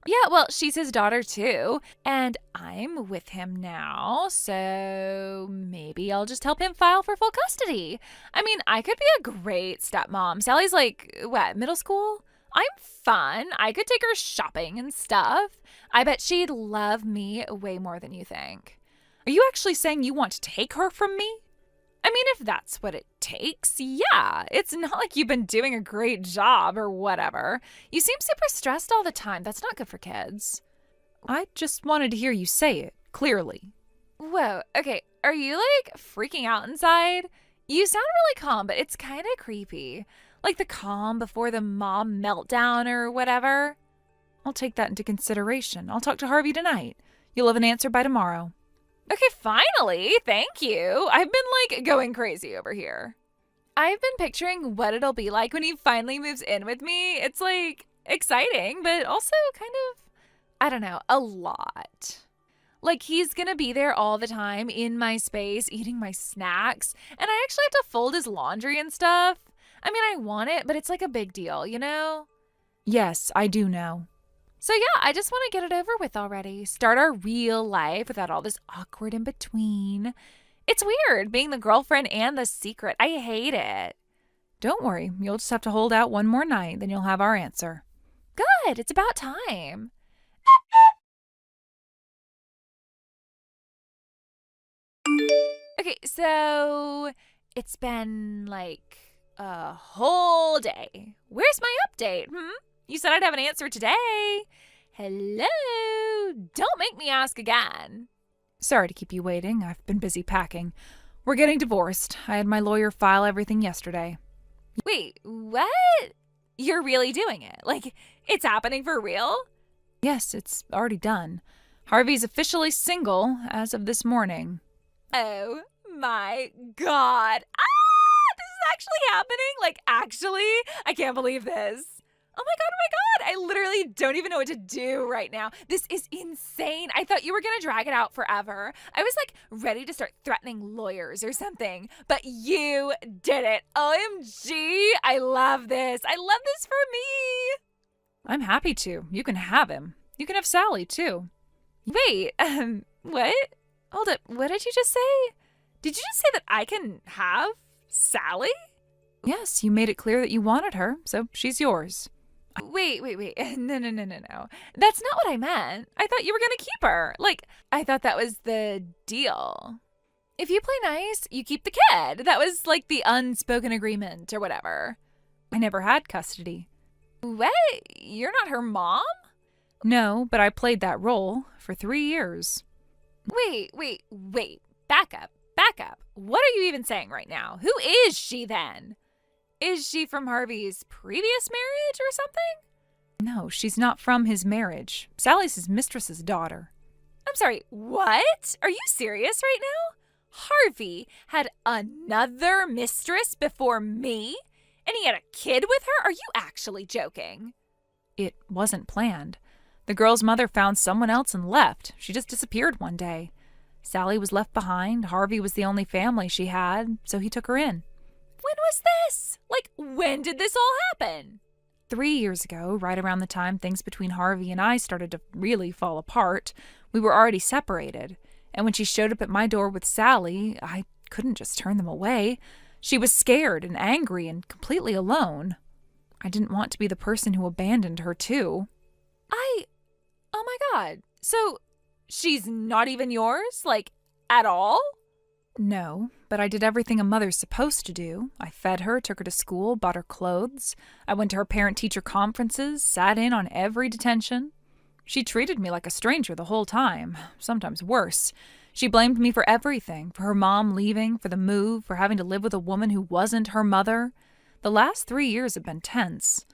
Yeah, well, she's his daughter too. And I'm with him now, so maybe I'll just help him file for full custody. I mean, I could be a great stepmom. Sally's like, what, middle school? I'm fun. I could take her shopping and stuff. I bet she'd love me way more than you think. Are you actually saying you want to take her from me? I mean, if that's what it takes, yeah. It's not like you've been doing a great job or whatever. You seem super stressed all the time. That's not good for kids. I just wanted to hear you say it, clearly. Whoa, okay. Are you, like, freaking out inside? You sound really calm, but it's kind of creepy. Like the calm before the mom meltdown or whatever. I'll take that into consideration. I'll talk to Harvey tonight. You'll have an answer by tomorrow. Okay, finally. Thank you. I've been, like, going crazy over here. I've been picturing what it'll be like when he finally moves in with me. It's, like, exciting, but also kind of, I don't know, a lot. Like, he's gonna be there all the time in my space, eating my snacks, and I actually have to fold his laundry and stuff. I mean, I want it, but it's, like, a big deal, you know? Yes, I do know. So yeah, I just want to get it over with already. Start our real life without all this awkward in between. It's weird being the girlfriend and the secret. I hate it. Don't worry, you'll just have to hold out one more night, then you'll have our answer. Good, it's about time. Okay, so it's been like a whole day. Where's my update? You said I'd have an answer today. Hello? Don't make me ask again. Sorry to keep you waiting. I've been busy packing. We're getting divorced. I had my lawyer file everything yesterday. Wait, what? You're really doing it? Like, it's happening for real? Yes, it's already done. Harvey's officially single as of this morning. Oh my God. This is actually happening? Like, actually? I can't believe this. Oh my God, I literally don't even know what to do right now. This is insane. I thought you were going to drag it out forever. I was like ready to start threatening lawyers or something, but you did it. OMG, I love this. I love this for me. I'm happy to. You can have him. You can have Sally too. Wait, what? Hold up, what did you just say? Did you just say that I can have Sally? Yes, you made it clear that you wanted her, so she's yours. Wait. No. That's not what I meant. I thought you were going to keep her. Like, I thought that was the deal. If you play nice, you keep the kid. That was like the unspoken agreement or whatever. I never had custody. What? You're not her mom? No, but I played that role for 3 years. Wait. Back up. What are you even saying right now? Who is she then? Is she from Harvey's previous marriage or something? No, she's not from his marriage. Sally's his mistress's daughter. I'm sorry, what? Are you serious right now? Harvey had another mistress before me? And he had a kid with her? Are you actually joking? It wasn't planned. The girl's mother found someone else and left. She just disappeared one day. Sally was left behind. Harvey was the only family she had, so he took her in. When was this? Like, when did this all happen? 3 years ago, right around the time things between Harvey and I started to really fall apart. We were already separated. And when she showed up at my door with Sally, I couldn't just turn them away. She was scared and angry and completely alone. I didn't want to be the person who abandoned her, too. Oh my God. So, she's not even yours? Like, at all? No, but I did everything a mother's supposed to do. I fed her, took her to school, bought her clothes. I went to her parent-teacher conferences, sat in on every detention. She treated me like a stranger the whole time, sometimes worse. She blamed me for everything, for her mom leaving, for the move, for having to live with a woman who wasn't her mother. The last 3 years have been tense.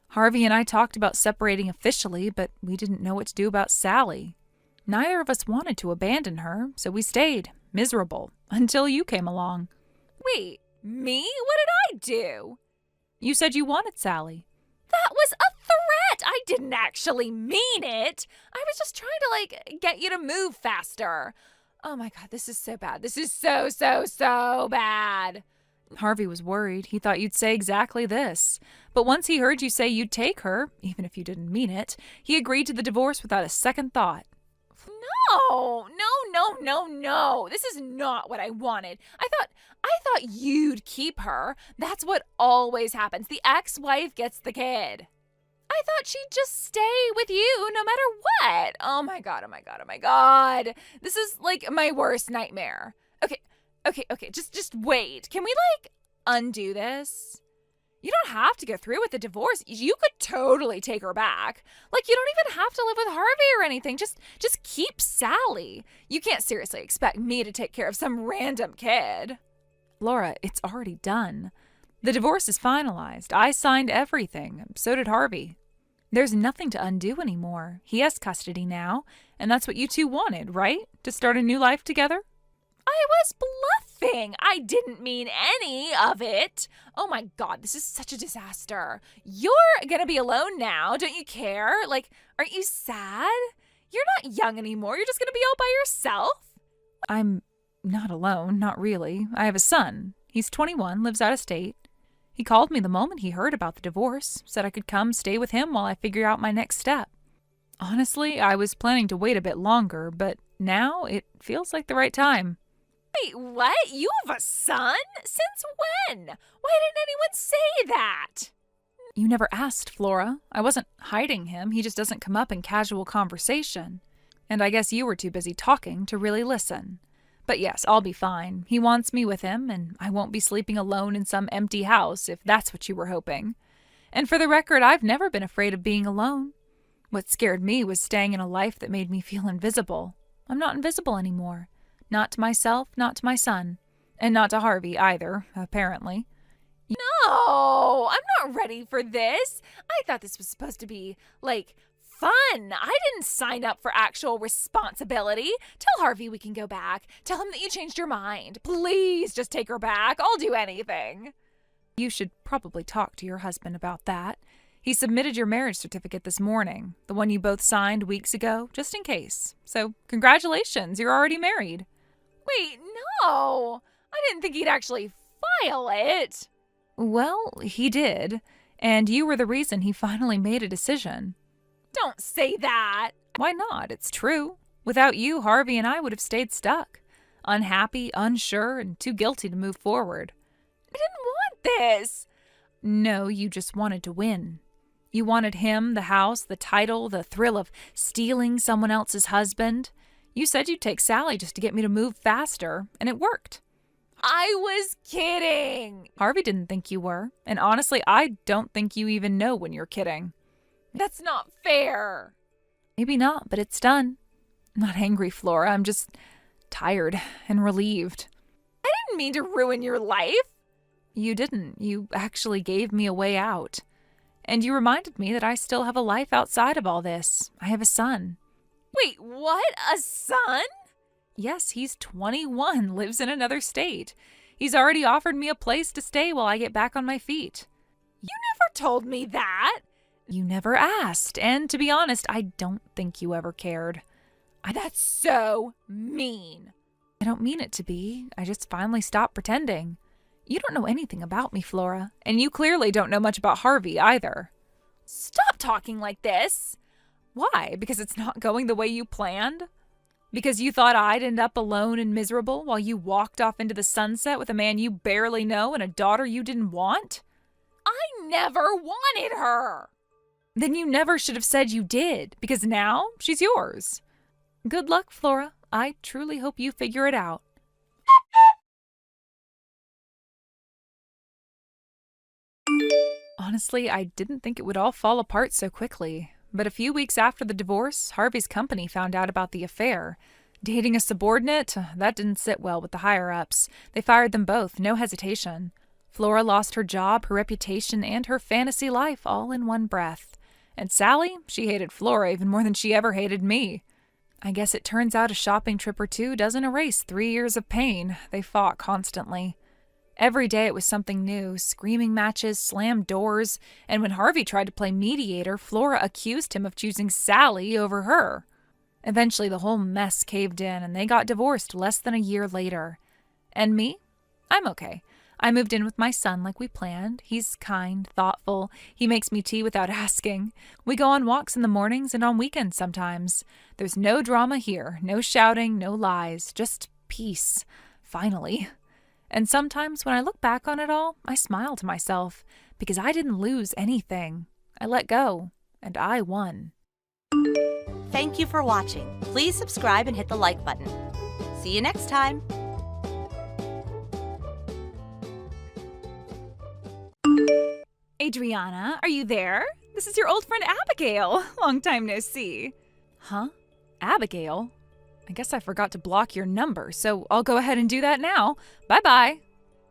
Harvey and I talked about separating officially, but we didn't know what to do about Sally. Neither of us wanted to abandon her, so we stayed, miserable, until you came along. Wait, me? What did I do? You said you wanted Sally. That was a threat! I didn't actually mean it! I was just trying to, get you to move faster. Oh my God, this is so bad. This is so bad. Harvey was worried. He thought you'd say exactly this. But once he heard you say you'd take her, even if you didn't mean it, he agreed to the divorce without a second thought. No. This is not what I wanted. I thought you'd keep her. That's what always happens. The ex-wife gets the kid. I thought she'd just stay with you no matter what. Oh my God. This is like my worst nightmare. Okay. Just wait. Can we undo this? You don't have to go through with the divorce. You could totally take her back. You don't even have to live with Harvey or anything. Just keep Sally. You can't seriously expect me to take care of some random kid. Laura, it's already done. The divorce is finalized. I signed everything. So did Harvey. There's nothing to undo anymore. He has custody now, and that's what you two wanted, right? To start a new life together? I was bluffing. I didn't mean any of it. Oh my God, this is such a disaster. You're gonna be alone now. Don't you care? Aren't you sad? You're not young anymore. You're just gonna be all by yourself. I'm not alone, not really. I have a son. He's 21, lives out of state. He called me the moment he heard about the divorce, said I could come stay with him while I figure out my next step. Honestly, I was planning to wait a bit longer, but now it feels like the right time. Wait, what? You have a son? Since when? Why didn't anyone say that? You never asked, Flora. I wasn't hiding him. He just doesn't come up in casual conversation. And I guess you were too busy talking to really listen. But yes, I'll be fine. He wants me with him, and I won't be sleeping alone in some empty house if that's what you were hoping. And for the record, I've never been afraid of being alone. What scared me was staying in a life that made me feel invisible. I'm not invisible anymore. Not to myself, not to my son. And not to Harvey either, apparently. No, I'm not ready for this. I thought this was supposed to be, fun. I didn't sign up for actual responsibility. Tell Harvey we can go back. Tell him that you changed your mind. Please just take her back. I'll do anything. You should probably talk to your husband about that. He submitted your marriage certificate this morning, the one you both signed weeks ago, just in case. So, congratulations, you're already married. Wait, no. I didn't think he'd actually file it. Well, he did, and you were the reason he finally made a decision. Don't say that. Why not? It's true. Without you, Harvey and I would have stayed stuck. Unhappy, unsure, and too guilty to move forward. I didn't want this. No, you just wanted to win. You wanted him, the house, the title, the thrill of stealing someone else's husband. You said you'd take Sally just to get me to move faster, and it worked. I was kidding. Harvey didn't think you were, and honestly, I don't think you even know when you're kidding. That's not fair. Maybe not, but it's done. I'm not angry, Flora. I'm just tired and relieved. I didn't mean to ruin your life. You didn't. You actually gave me a way out. And you reminded me that I still have a life outside of all this. I have a son. Wait, what? A son? Yes, he's 21, lives in another state. He's already offered me a place to stay while I get back on my feet. You never told me that. You never asked, and to be honest, I don't think you ever cared. That's so mean. I don't mean it to be. I just finally stopped pretending. You don't know anything about me, Flora, and you clearly don't know much about Harvey either. Stop talking like this. Why? Because it's not going the way you planned? Because you thought I'd end up alone and miserable while you walked off into the sunset with a man you barely know and a daughter you didn't want? I never wanted her. Then you never should have said you did, because now she's yours. Good luck, Flora. I truly hope you figure it out. Honestly, I didn't think it would all fall apart so quickly. But a few weeks after the divorce, Harvey's company found out about the affair. Dating a subordinate? That didn't sit well with the higher-ups. They fired them both, no hesitation. Flora lost her job, her reputation, and her fantasy life all in one breath. And Sally? She hated Flora even more than she ever hated me. I guess it turns out a shopping trip or two doesn't erase 3 years of pain. They fought constantly. Every day it was something new, screaming matches, slammed doors, and when Harvey tried to play mediator, Flora accused him of choosing Sally over her. Eventually the whole mess caved in and they got divorced less than a year later. And me? I'm okay. I moved in with my son like we planned. He's kind, thoughtful. He makes me tea without asking. We go on walks in the mornings and on weekends sometimes. There's no drama here, no shouting, no lies, just peace. Finally. And sometimes when I look back on it all, I smile to myself because I didn't lose anything. I let go, and I won. Thank you for watching. Please subscribe and hit the like button. See you next time. Adriana, are you there? This is your old friend Abigail. Long time no see. Huh? Abigail? I guess I forgot to block your number, so I'll go ahead and do that now. Bye-bye.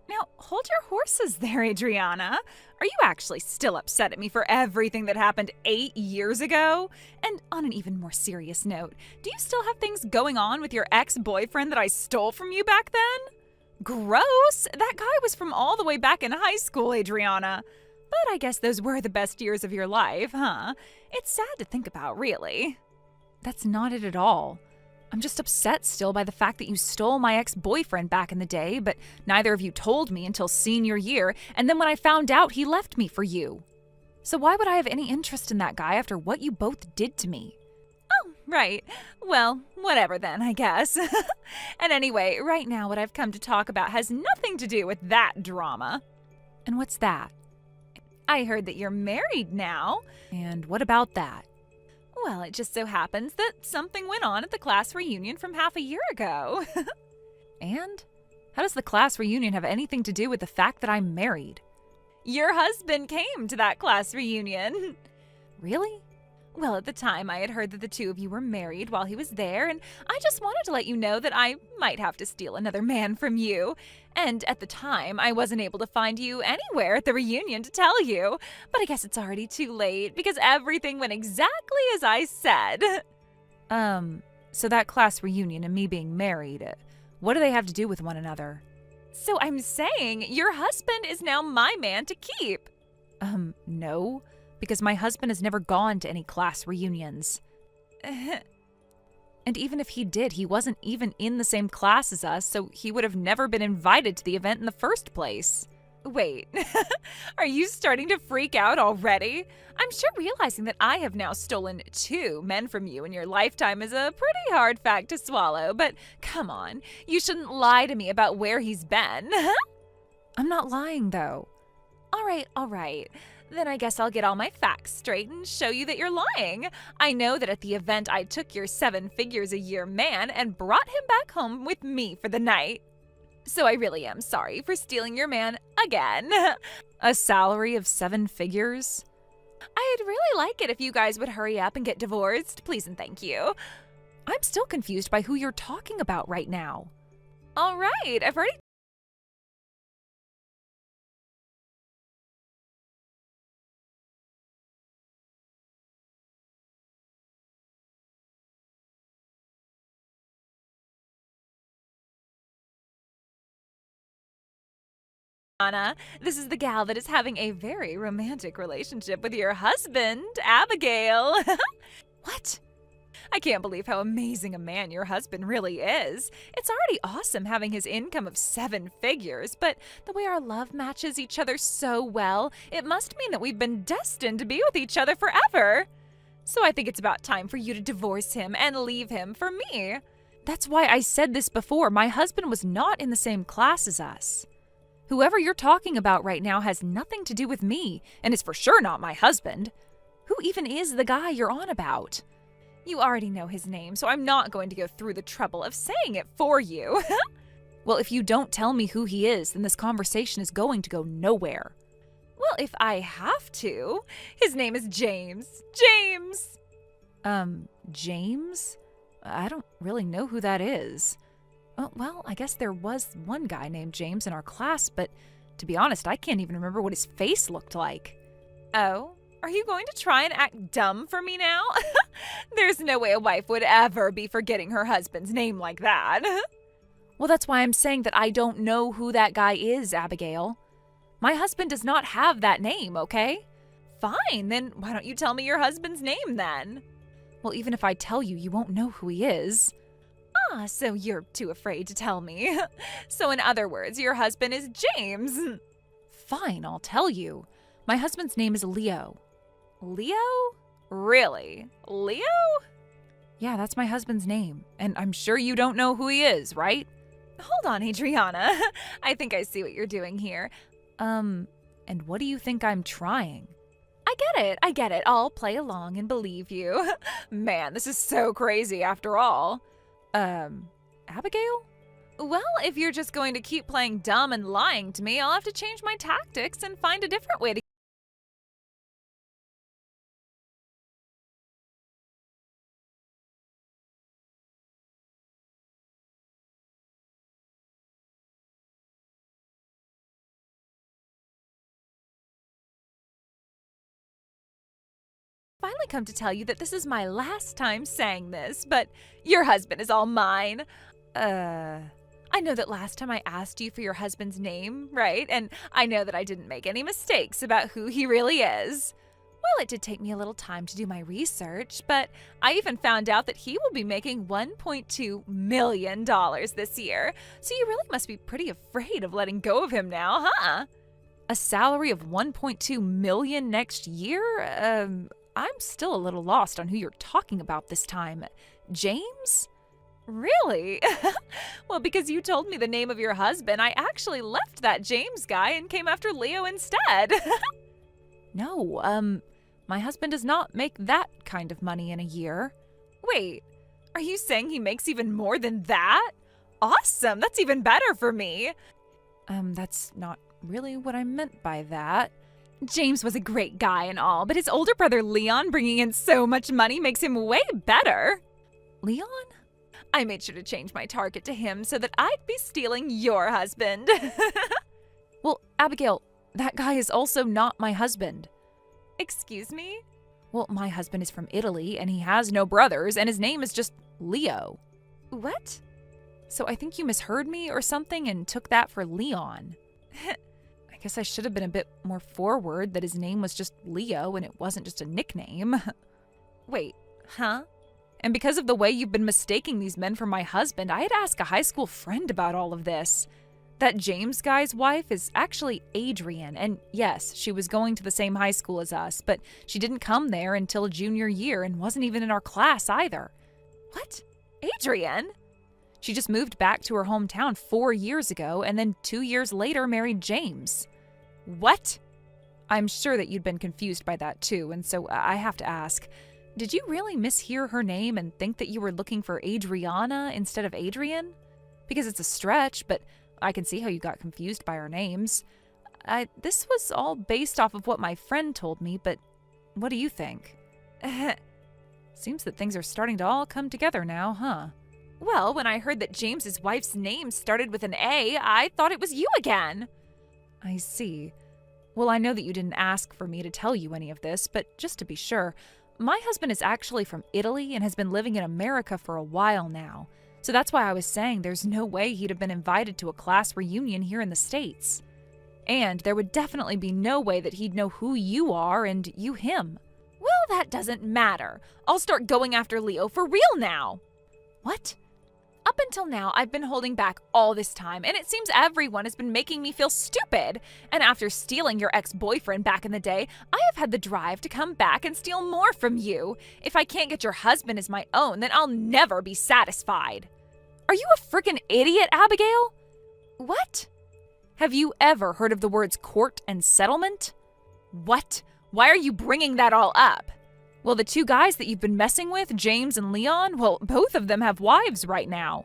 Now, hold your horses there, Adriana. Are you actually still upset at me for everything that happened 8 years ago? And on an even more serious note, do you still have things going on with your ex-boyfriend that I stole from you back then? Gross! That guy was from all the way back in high school, Adriana. But I guess those were the best years of your life, huh? It's sad to think about, really. That's not it at all. I'm just upset still by the fact that you stole my ex-boyfriend back in the day, but neither of you told me until senior year, and then when I found out, he left me for you. So why would I have any interest in that guy after what you both did to me? Oh, right. Well, whatever then, I guess. And anyway, right now what I've come to talk about has nothing to do with that drama. And what's that? I heard that you're married now. And what about that? Well, it just so happens that something went on at the class reunion from half a year ago. And? How does the class reunion have anything to do with the fact that I'm married? Your husband came to that class reunion. Really? Well, at the time, I had heard that the two of you were married while he was there, and I just wanted to let you know that I might have to steal another man from you. And at the time, I wasn't able to find you anywhere at the reunion to tell you. But I guess it's already too late, because everything went exactly as I said. So that class reunion and me being married, what do they have to do with one another? So I'm saying your husband is now my man to keep. No. Because my husband has never gone to any class reunions. And even if he did, he wasn't even in the same class as us, so he would have never been invited to the event in the first place. Wait, are you starting to freak out already? I'm sure realizing that I have now stolen 2 men from you in your lifetime is a pretty hard fact to swallow, but come on, you shouldn't lie to me about where he's been. I'm not lying, though. All right. Then I guess I'll get all my facts straight and show you that you're lying. I know that at the event I took your 7 figures a year man and brought him back home with me for the night. So I really am sorry for stealing your man again. A salary of 7 figures? I'd really like it if you guys would hurry up and get divorced, please and thank you. I'm still confused by who you're talking about right now. All right, I've already Anna. This is the gal that is having a very romantic relationship with your husband, Abigail. What? I can't believe how amazing a man your husband really is. It's already awesome having his income of 7 figures, but the way our love matches each other so well, it must mean that we've been destined to be with each other forever. So I think it's about time for you to divorce him and leave him for me. That's why I said this before. My husband was not in the same class as us. Whoever you're talking about right now has nothing to do with me, and is for sure not my husband. Who even is the guy you're on about? You already know his name, so I'm not going to go through the trouble of saying it for you. Well, if you don't tell me who he is, then this conversation is going to go nowhere. Well, if I have to. His name is James. James! James? I don't really know who that is. Well, I guess there was one guy named James in our class, but to be honest, I can't even remember what his face looked like. Oh? Are you going to try and act dumb for me now? There's no way a wife would ever be forgetting her husband's name like that. Well, that's why I'm saying that I don't know who that guy is, Abigail. My husband does not have that name, okay? Fine, then why don't you tell me your husband's name then? Well, even if I tell you, you won't know who he is. Ah, so you're too afraid to tell me. So in other words, your husband is James. Fine, I'll tell you. My husband's name is Leo. Leo? Really? Leo? Yeah, that's my husband's name. And I'm sure you don't know who he is, right? Hold on, Adriana. I think I see what you're doing here. And what do you think I'm trying? I get it. I'll play along and believe you. Man, this is so crazy after all. Abigail? Well, if you're just going to keep playing dumb and lying to me, I'll have to change my tactics and find a different way to finally come to tell you that this is my last time saying this, but your husband is all mine. I know that last time I asked you for your husband's name, right? And I know that I didn't make any mistakes about who he really is. Well, it did take me a little time to do my research, but I even found out that he will be making $1.2 million this year. So you really must be pretty afraid of letting go of him now, huh? A salary of $1.2 million next year? I'm still a little lost on who you're talking about this time. James? Really? Well, because you told me the name of your husband, I actually left that James guy and came after Leo instead. No, my husband does not make that kind of money in a year. Wait, are you saying he makes even more than that? Awesome, that's even better for me. That's not really what I meant by that. James was a great guy and all, but his older brother Leon bringing in so much money makes him way better. Leon? I made sure to change my target to him so that I'd be stealing your husband. Well, Abigail, that guy is also not my husband. Excuse me? Well, my husband is from Italy, and he has no brothers, and his name is just Leo. What? So I think you misheard me or something and took that for Leon. I guess I should have been a bit more forward that his name was just Leo and it wasn't just a nickname. Wait, huh? And because of the way you've been mistaking these men for my husband, I had to ask a high school friend about all of this. That James guy's wife is actually Adrian, and yes, she was going to the same high school as us, but she didn't come there until junior year and wasn't even in our class either. What? Adrian? She just moved back to her hometown 4 years ago and then 2 years later married James. What? I'm sure that you'd been confused by that too, and so I have to ask, did you really mishear her name and think that you were looking for Adriana instead of Adrian? Because it's a stretch, but I can see how you got confused by our names. This was all based off of what my friend told me, but what do you think? Seems that things are starting to all come together now, huh? Well, when I heard that James's wife's name started with an A, I thought it was you again. I see. Well, I know that you didn't ask for me to tell you any of this, but just to be sure, my husband is actually from Italy and has been living in America for a while now. So that's why I was saying there's no way he'd have been invited to a class reunion here in the States. And there would definitely be no way that he'd know who you are and you him. Well, that doesn't matter. I'll start going after Leo for real now. What? Up until now, I've been holding back all this time, and it seems everyone has been making me feel stupid. And after stealing your ex-boyfriend back in the day, I have had the drive to come back and steal more from you. If I can't get your husband as my own, then I'll never be satisfied. Are you a frickin' idiot, Abigail? What? Have you ever heard of the words court and settlement? What? Why are you bringing that all up? Well, the two guys that you've been messing with, James and Leon, well, both of them have wives right now.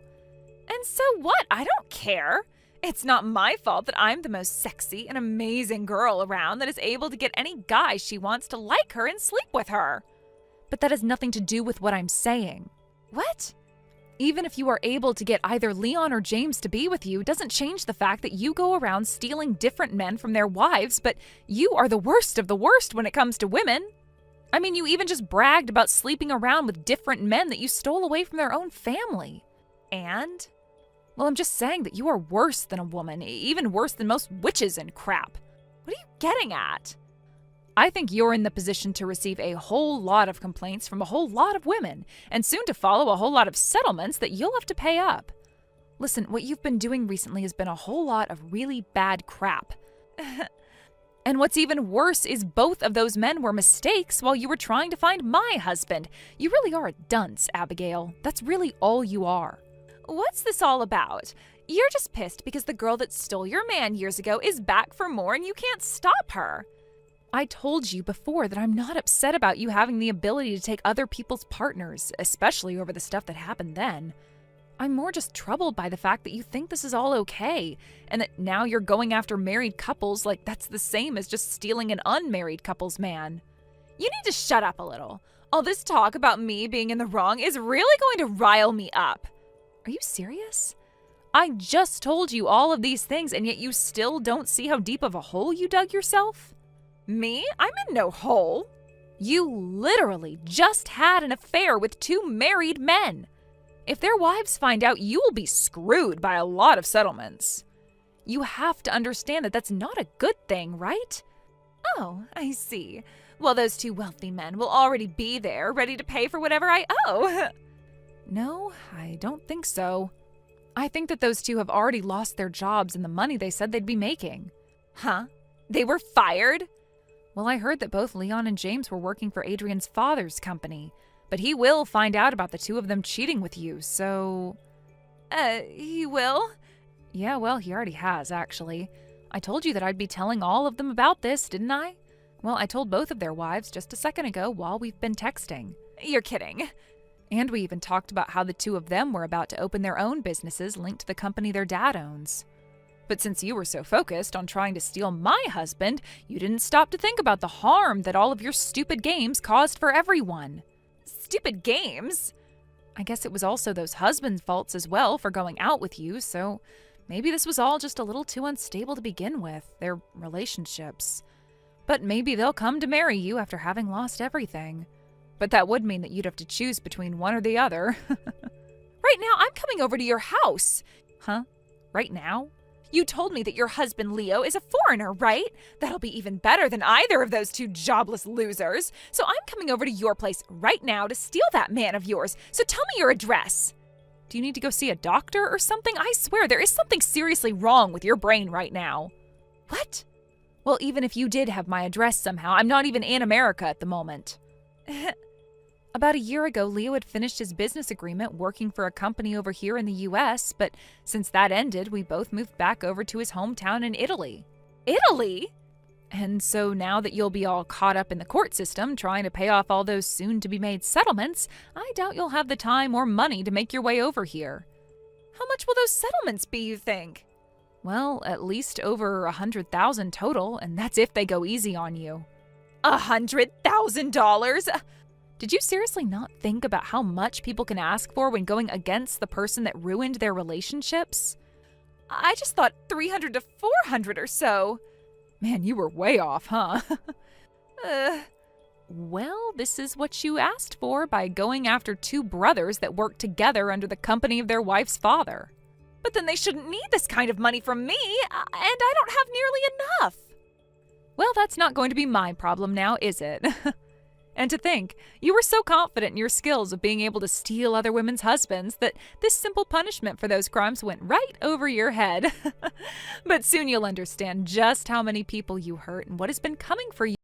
And so what? I don't care. It's not my fault that I'm the most sexy and amazing girl around that is able to get any guy she wants to like her and sleep with her. But that has nothing to do with what I'm saying. What? Even if you are able to get either Leon or James to be with you, doesn't change the fact that you go around stealing different men from their wives, but you are the worst of the worst when it comes to women. I mean, you even just bragged about sleeping around with different men that you stole away from their own family. And? Well, I'm just saying that you are worse than a woman, even worse than most witches and crap. What are you getting at? I think you're in the position to receive a whole lot of complaints from a whole lot of women, and soon to follow a whole lot of settlements that you'll have to pay up. Listen, what you've been doing recently has been a whole lot of really bad crap. And what's even worse is both of those men were mistakes while you were trying to find my husband. You really are a dunce, Abigail. That's really all you are. What's this all about? You're just pissed because the girl that stole your man years ago is back for more and you can't stop her. I told you before that I'm not upset about you having the ability to take other people's partners, especially over the stuff that happened then. I'm more just troubled by the fact that you think this is all okay, and that now you're going after married couples like that's the same as just stealing an unmarried couple's man. You need to shut up a little. All this talk about me being in the wrong is really going to rile me up. Are you serious? I just told you all of these things, and yet you still don't see how deep of a hole you dug yourself? Me? I'm in no hole. You literally just had an affair with two married men. If their wives find out, you will be screwed by a lot of settlements. You have to understand that that's not a good thing, right? Oh, I see. Well, those two wealthy men will already be there, ready to pay for whatever I owe. No, I don't think so. I think that those two have already lost their jobs and the money they said they'd be making. Huh? They were fired? Well, I heard that both Leon and James were working for Adrian's father's company. But he will find out about the two of them cheating with you, so... He will? Yeah, well, he already has, actually. I told you that I'd be telling all of them about this, didn't I? Well, I told both of their wives just a second ago while we've been texting. You're kidding. And we even talked about how the two of them were about to open their own businesses linked to the company their dad owns. But since you were so focused on trying to steal my husband, you didn't stop to think about the harm that all of your stupid games caused for everyone. Stupid games? I guess it was also those husbands' faults as well for going out with you, so maybe this was all just a little too unstable to begin with, their relationships. But maybe they'll come to marry you after having lost everything. But that would mean that you'd have to choose between one or the other. Right now, I'm coming over to your house. Huh? Right now? You told me that your husband Leo is a foreigner, right? That'll be even better than either of those two jobless losers. So I'm coming over to your place right now to steal that man of yours. So tell me your address. Do you need to go see a doctor or something? I swear there is something seriously wrong with your brain right now. What? Well, even if you did have my address somehow, I'm not even in America at the moment. About a year ago, Leo had finished his business agreement working for a company over here in the US, but since that ended, we both moved back over to his hometown in Italy. Italy? And so now that you'll be all caught up in the court system trying to pay off all those soon-to-be-made settlements, I doubt you'll have the time or money to make your way over here. How much will those settlements be, you think? Well, at least over 100,000 total, and that's if they go easy on you. $100,000? Did you seriously not think about how much people can ask for when going against the person that ruined their relationships? I just thought 300 to 400 or so. Man, you were way off, huh? Well, this is what you asked for by going after two brothers that worked together under the company of their wife's father. But then they shouldn't need this kind of money from me, and I don't have nearly enough. Well, that's not going to be my problem now, is it? And to think, you were so confident in your skills of being able to steal other women's husbands that this simple punishment for those crimes went right over your head. But soon you'll understand just how many people you hurt and what has been coming for you.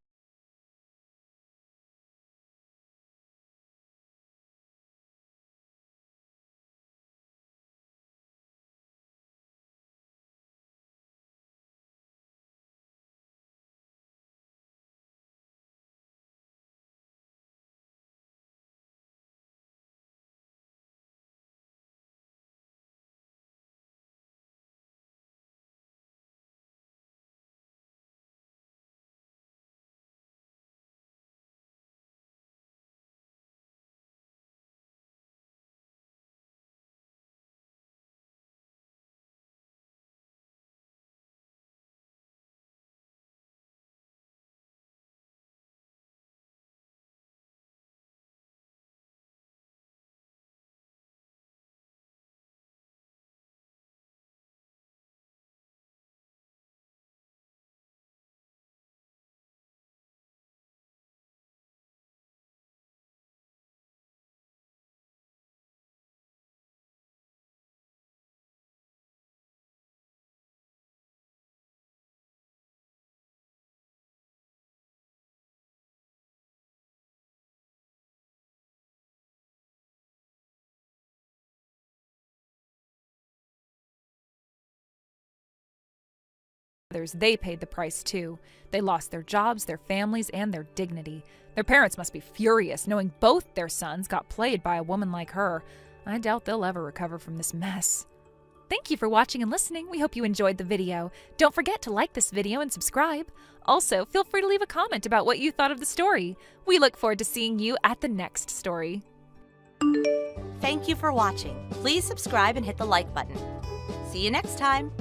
They paid the price too. They lost their jobs, their families, and their dignity. Their parents must be furious knowing both their sons got played by a woman like her. I doubt they'll ever recover from this mess. Thank you for watching and listening. We hope you enjoyed the video. Don't forget to like this video and subscribe. Also, feel free to leave a comment about what you thought of the story. We look forward to seeing you at the next story. Thank you for watching. Please subscribe and hit the like button. See you next time.